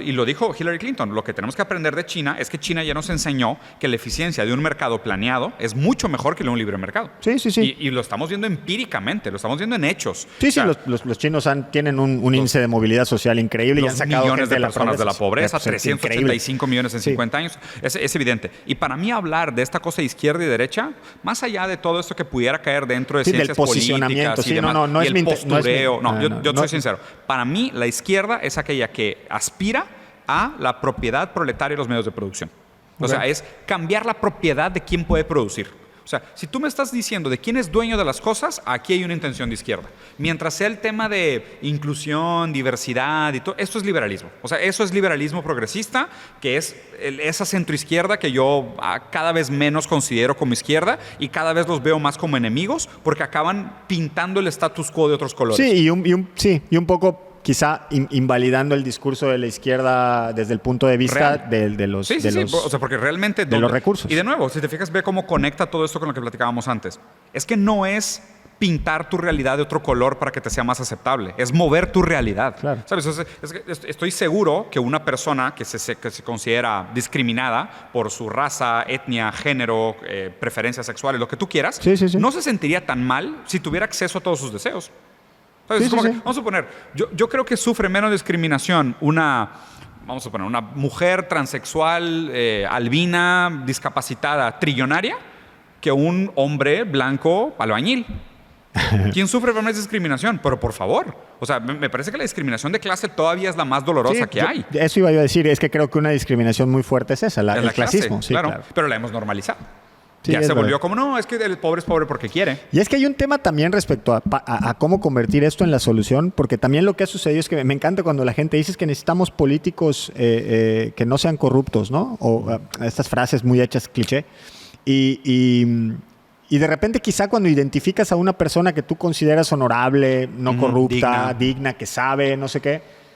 [SPEAKER 2] y lo dijo Hillary Clinton, lo que tenemos que aprender de China es que China ya nos enseñó que la eficiencia de un mercado planeado es mucho mejor que un libre mercado.
[SPEAKER 1] Sí.
[SPEAKER 2] Y lo estamos viendo empíricamente, lo estamos viendo en hechos.
[SPEAKER 1] Sí, los chinos tienen un índice de movilidad social increíble y han sacado
[SPEAKER 2] millones de personas de la pobreza, 385 millones en 50 años. Es evidente. Y para mí hablar de esta cosa de izquierda y derecha, más allá de todo esto que pudiera caer dentro de ciencias políticas y demás, y el postureo. Yo soy sincero. Para mí, la izquierda es aquella que aspira a la propiedad proletaria de los medios de producción. O sea, es cambiar la propiedad de quién puede producir. O sea, si tú me estás diciendo de quién es dueño de las cosas, aquí hay una intención de izquierda. Mientras sea el tema de inclusión, diversidad y todo, esto es liberalismo. O sea, eso es liberalismo progresista, que es esa centroizquierda que yo cada vez menos considero como izquierda y cada vez los veo más como enemigos porque acaban pintando el status quo de otros colores.
[SPEAKER 1] Sí, y un poco quizá invalidando el discurso de la izquierda desde el punto de vista de los
[SPEAKER 2] o sea, porque realmente
[SPEAKER 1] de los recursos.
[SPEAKER 2] Y de nuevo, si te fijas, ve cómo conecta todo esto con lo que platicábamos antes. Es que no es pintar tu realidad de otro color para que te sea más aceptable. Es mover tu realidad.
[SPEAKER 1] Claro.
[SPEAKER 2] ¿Sabes? Estoy seguro que una persona que se considera discriminada por su raza, etnia, género, preferencias sexuales, lo que tú quieras, no se sentiría tan mal si tuviera acceso a todos sus deseos. ¿Sabes? Vamos a suponer, yo creo que sufre menos discriminación una vamos a poner, una mujer transexual, albina, discapacitada, trillonaria, que un hombre blanco albañil. ¿Quién sufre más discriminación? Pero por favor. O sea, me parece que la discriminación de clase todavía es la más dolorosa que hay.
[SPEAKER 1] Eso iba yo a decir. Es que creo que una discriminación muy fuerte es esa, el clasismo.
[SPEAKER 2] Sí, claro. Pero la hemos normalizado. Sí, ya se volvió como, no, es que el pobre es pobre porque quiere.
[SPEAKER 1] Y es que hay un tema también respecto a cómo convertir esto en la solución, porque también lo que ha sucedido es que me encanta cuando la gente dice que necesitamos políticos que no sean corruptos, ¿no? O estas frases muy hechas cliché. Y de repente quizá cuando identificas a una persona que tú consideras honorable, no corrupta, digna, que sabe, no sé qué,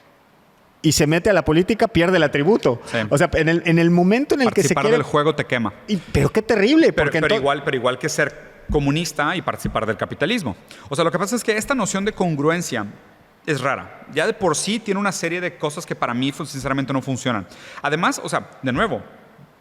[SPEAKER 1] y se mete a la política, pierde el atributo. Sí. O sea, en el momento en el que se quiere...
[SPEAKER 2] Participar del juego te quema.
[SPEAKER 1] Pero qué terrible.
[SPEAKER 2] Pero igual que ser comunista y participar del capitalismo. O sea, lo que pasa es que esta noción de congruencia es rara. Ya de por sí tiene una serie de cosas que para mí sinceramente no funcionan. Además, o sea, de nuevo,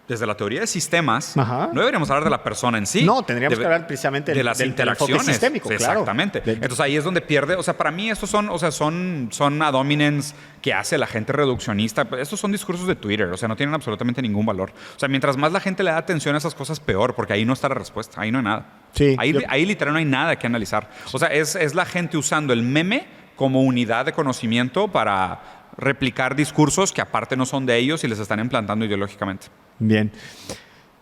[SPEAKER 2] desde la teoría de sistemas, no deberíamos hablar de la persona en sí.
[SPEAKER 1] No, tendríamos que hablar precisamente
[SPEAKER 2] de las interacciones
[SPEAKER 1] sistémico,
[SPEAKER 2] exactamente.
[SPEAKER 1] Claro.
[SPEAKER 2] Entonces ahí es donde pierde. O sea, para mí estos son ad hominems que hace la gente reduccionista. Estos son discursos de Twitter. O sea, no tienen absolutamente ningún valor. O sea, mientras más la gente le da atención a esas cosas, peor, porque ahí no está la respuesta. Ahí no hay nada.
[SPEAKER 1] Sí,
[SPEAKER 2] ahí literal no hay nada que analizar. O sea, es la gente usando el meme como unidad de conocimiento para replicar discursos que aparte no son de ellos y les están implantando ideológicamente.
[SPEAKER 1] Bien.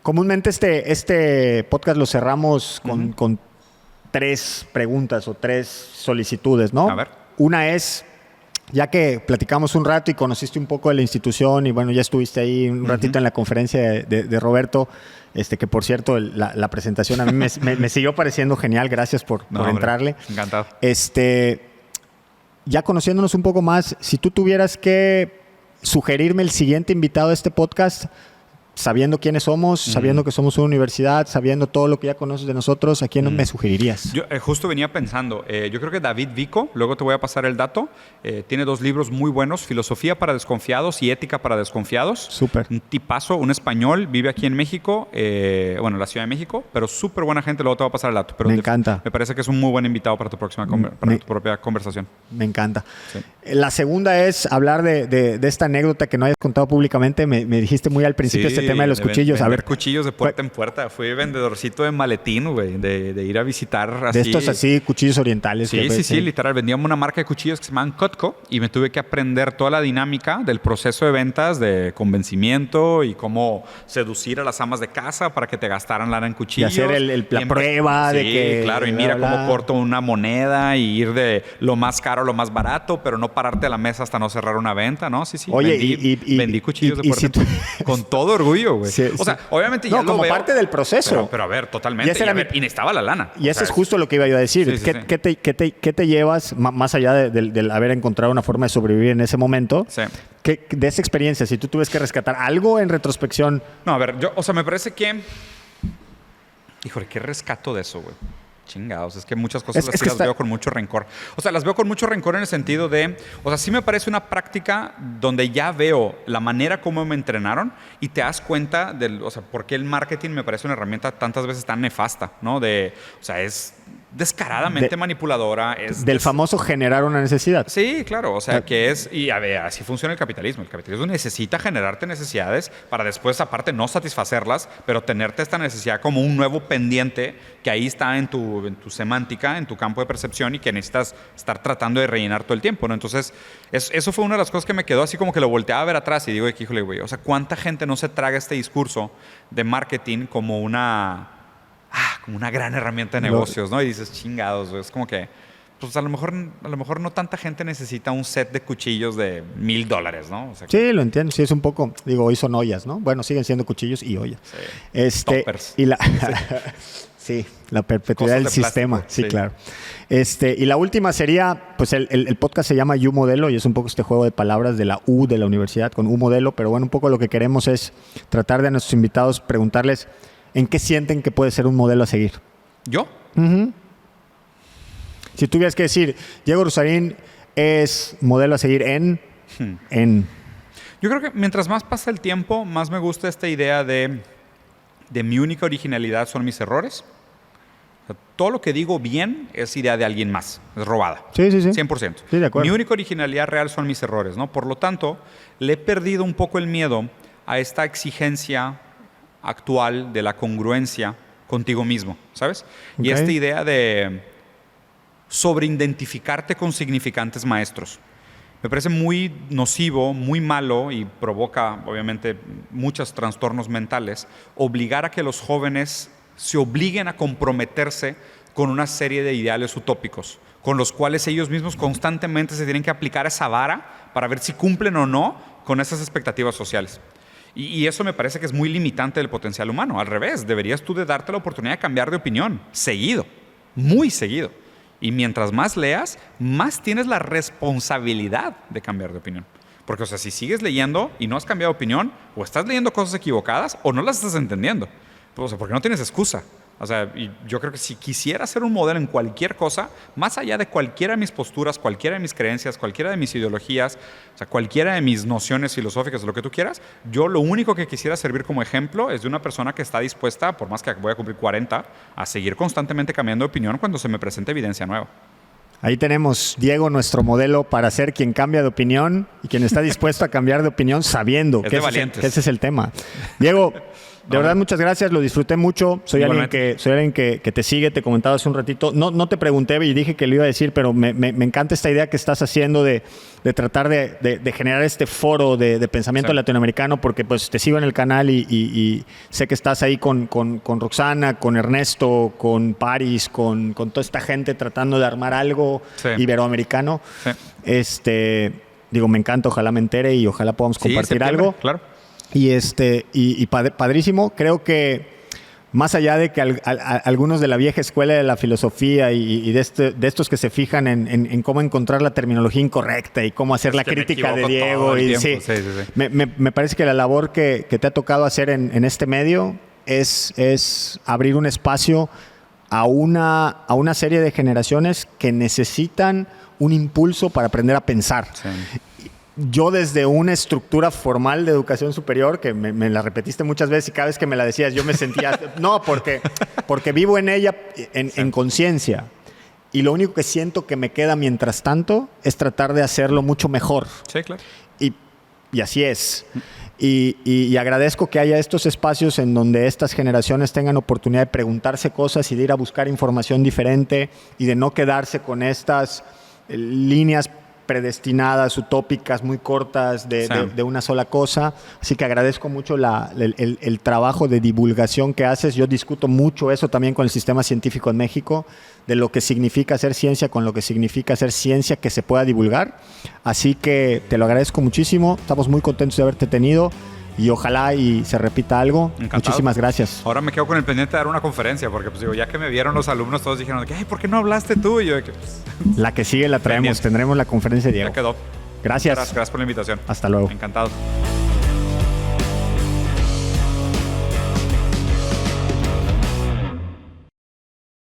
[SPEAKER 1] Comúnmente este podcast lo cerramos con 3 preguntas o 3 solicitudes, ¿no?
[SPEAKER 2] A ver.
[SPEAKER 1] Una es, ya que platicamos un rato y conociste un poco de la institución y bueno, ya estuviste ahí un ratito en la conferencia de Roberto, que por cierto la presentación a mí me siguió pareciendo genial, gracias por entrarle.
[SPEAKER 2] Encantado.
[SPEAKER 1] Ya conociéndonos un poco más, si tú tuvieras que sugerirme el siguiente invitado a este podcast, sabiendo quiénes somos, sabiendo que somos una universidad, sabiendo todo lo que ya conoces de nosotros, ¿a quién me sugerirías?
[SPEAKER 2] Yo justo venía pensando, yo creo que David Vico, luego te voy a pasar el dato, tiene 2 libros muy buenos, Filosofía para desconfiados y Ética para desconfiados.
[SPEAKER 1] Súper.
[SPEAKER 2] Un tipazo, un español, vive aquí en México, en la Ciudad de México, pero súper buena gente, luego te voy a pasar el dato. Pero
[SPEAKER 1] me encanta.
[SPEAKER 2] Me parece que es un muy buen invitado para tu próxima tu propia conversación.
[SPEAKER 1] Me encanta.
[SPEAKER 2] Sí.
[SPEAKER 1] La segunda es hablar de esta anécdota que no hayas contado públicamente. Me dijiste muy al principio tema de los cuchillos.
[SPEAKER 2] A ver, cuchillos de puerta en puerta. Fui vendedorcito de maletín, güey, de ir a visitar así.
[SPEAKER 1] De estos así, cuchillos orientales.
[SPEAKER 2] Sí, literal. Vendíamos una marca de cuchillos que se llamaban Cutco y me tuve que aprender toda la dinámica del proceso de ventas, de convencimiento y cómo seducir a las amas de casa para que te gastaran lana en cuchillos.
[SPEAKER 1] Y hacer la prueba de que...
[SPEAKER 2] Sí, claro. Y mira cómo corto una moneda y ir de lo más caro a lo más barato, pero no pararte a la mesa hasta no cerrar una venta, ¿no? Sí.
[SPEAKER 1] Oye,
[SPEAKER 2] vendí cuchillos de puerta con todo orgullo, güey.
[SPEAKER 1] Sí,
[SPEAKER 2] o sea, obviamente ya lo
[SPEAKER 1] como
[SPEAKER 2] veo,
[SPEAKER 1] parte del proceso.
[SPEAKER 2] Pero a ver, totalmente. Y necesitaba la lana.
[SPEAKER 1] Y eso es justo lo que iba yo a decir. ¿Qué te llevas, más allá del haber encontrado una forma de sobrevivir en ese momento?
[SPEAKER 2] Sí.
[SPEAKER 1] De esa experiencia, si tú tuvieras que rescatar algo en retrospección.
[SPEAKER 2] No, a ver, me parece que... Híjole, ¿qué rescato de eso, güey? Chingados, es que muchas cosas las veo con mucho rencor. O sea, las veo con mucho rencor en el sentido de... O sea, sí me parece una práctica donde ya veo la manera como me entrenaron y te das cuenta o sea, por qué el marketing me parece una herramienta tantas veces tan nefasta, ¿no? O sea, es descaradamente manipuladora.
[SPEAKER 1] Del famoso generar una necesidad.
[SPEAKER 2] Sí, claro. O sea, que es... Y a ver, así funciona el capitalismo. El capitalismo necesita generarte necesidades para después, aparte, no satisfacerlas, pero tenerte esta necesidad como un nuevo pendiente que ahí está en tu semántica, en tu campo de percepción y que necesitas estar tratando de rellenar todo el tiempo, ¿no? Entonces, eso fue una de las cosas que me quedó así como que lo volteaba a ver atrás y digo, híjole, güey, o sea, ¿cuánta gente no se traga este discurso de marketing como una gran herramienta de negocios, ¿no? Y dices, chingados, güey, es como que, pues a lo mejor no tanta gente necesita un set de cuchillos de $1,000, ¿no? O sea,
[SPEAKER 1] sí, lo entiendo. Sí, es un poco, hoy son ollas, ¿no? Bueno, siguen siendo cuchillos y ollas.
[SPEAKER 2] Sí. Toppers.
[SPEAKER 1] Y sí, la perpetuidad del sistema. Sí, claro. Y la última sería, pues el podcast se llama U Modelo y es un poco este juego de palabras de la U de la universidad con U Modelo, pero bueno, un poco lo que queremos es tratar de a nuestros invitados preguntarles ¿en qué sienten que puede ser un modelo a seguir?
[SPEAKER 2] ¿Yo?
[SPEAKER 1] Si tuvieras que decir, Diego Rusarín es modelo a seguir en...
[SPEAKER 2] Yo creo que mientras más pasa el tiempo, más me gusta esta idea de mi única originalidad son mis errores. O sea, todo lo que digo bien es idea de alguien más, es robada.
[SPEAKER 1] Sí, sí, sí.
[SPEAKER 2] 100%.
[SPEAKER 1] Sí, de acuerdo.
[SPEAKER 2] Mi única originalidad real son mis errores, ¿no? Por lo tanto, le he perdido un poco el miedo a esta exigencia actual de la congruencia contigo mismo, ¿sabes? Y esta idea de sobreidentificarte con significantes maestros. Me parece muy nocivo, muy malo y provoca, obviamente, muchos trastornos mentales, obligar a que los jóvenes se obliguen a comprometerse con una serie de ideales utópicos, con los cuales ellos mismos constantemente se tienen que aplicar esa vara para ver si cumplen o no con esas expectativas sociales. Y eso me parece que es muy limitante del potencial humano. Al revés, deberías tú de darte la oportunidad de cambiar de opinión, seguido, muy seguido. Y mientras más leas, más tienes la responsabilidad de cambiar de opinión. Porque, o sea, si sigues leyendo y no has cambiado de opinión, o estás leyendo cosas equivocadas o no las estás entendiendo. O sea, porque no tienes excusa. O sea, y yo creo que si quisiera ser un modelo en cualquier cosa, más allá de cualquiera de mis posturas, cualquiera de mis creencias, cualquiera de mis ideologías, o sea, cualquiera de mis nociones filosóficas, lo que tú quieras, yo lo único que quisiera servir como ejemplo es de una persona que está dispuesta, por más que voy a cumplir 40, a seguir constantemente cambiando de opinión cuando se me presente evidencia nueva.
[SPEAKER 1] Ahí tenemos, Diego, nuestro modelo para ser quien cambia de opinión y quien está dispuesto a cambiar de opinión sabiendo que ese es el tema. Diego, de verdad, muchas gracias, lo disfruté mucho. Soy alguien que te sigue, te comentaba hace un ratito. No te pregunté y dije que lo iba a decir, pero me encanta esta idea que estás haciendo de tratar de generar este foro de pensamiento latinoamericano, porque pues te sigo en el canal y sé que estás ahí con Roxana, con Ernesto, con Paris, con toda esta gente tratando de armar algo iberoamericano. Sí. Digo, me encanta, ojalá me entere y ojalá podamos compartir algo.
[SPEAKER 2] Claro.
[SPEAKER 1] Y padrísimo. Creo que más allá de que algunos de la vieja escuela de la filosofía y de estos que se fijan en cómo encontrar la terminología incorrecta y cómo hacer la crítica de Diego. Me parece que la labor que te ha tocado hacer en este medio es abrir un espacio a una serie de generaciones que necesitan un impulso para aprender a pensar. Sí. Yo desde una estructura formal de educación superior, que me la repetiste muchas veces y cada vez que me la decías yo me sentía... No, porque vivo en ella en conciencia. Y lo único que siento que me queda mientras tanto es tratar de hacerlo mucho mejor.
[SPEAKER 2] Sí, claro.
[SPEAKER 1] Y así es. Y agradezco que haya estos espacios en donde estas generaciones tengan oportunidad de preguntarse cosas y de ir a buscar información diferente y de no quedarse con estas líneas predestinadas, utópicas, muy cortas, de una sola cosa. Así que agradezco mucho el trabajo de divulgación que haces. Yo discuto mucho eso también con el sistema científico en México, de lo que significa hacer ciencia con lo que significa hacer ciencia que se pueda divulgar. Así que te lo agradezco muchísimo. Estamos muy contentos de haberte tenido. Y ojalá y se repita algo. Encantado. Muchísimas gracias.
[SPEAKER 2] Ahora me quedo con el pendiente de dar una conferencia, porque pues digo, ya que me vieron los alumnos, todos dijeron que, ¿por qué no hablaste tú? Y yo, pues,
[SPEAKER 1] la que sigue la traemos. Pendiente. Tendremos la conferencia de Diego.
[SPEAKER 2] Ya quedó.
[SPEAKER 1] Gracias.
[SPEAKER 2] Gracias por la invitación.
[SPEAKER 1] Hasta luego.
[SPEAKER 2] Encantado.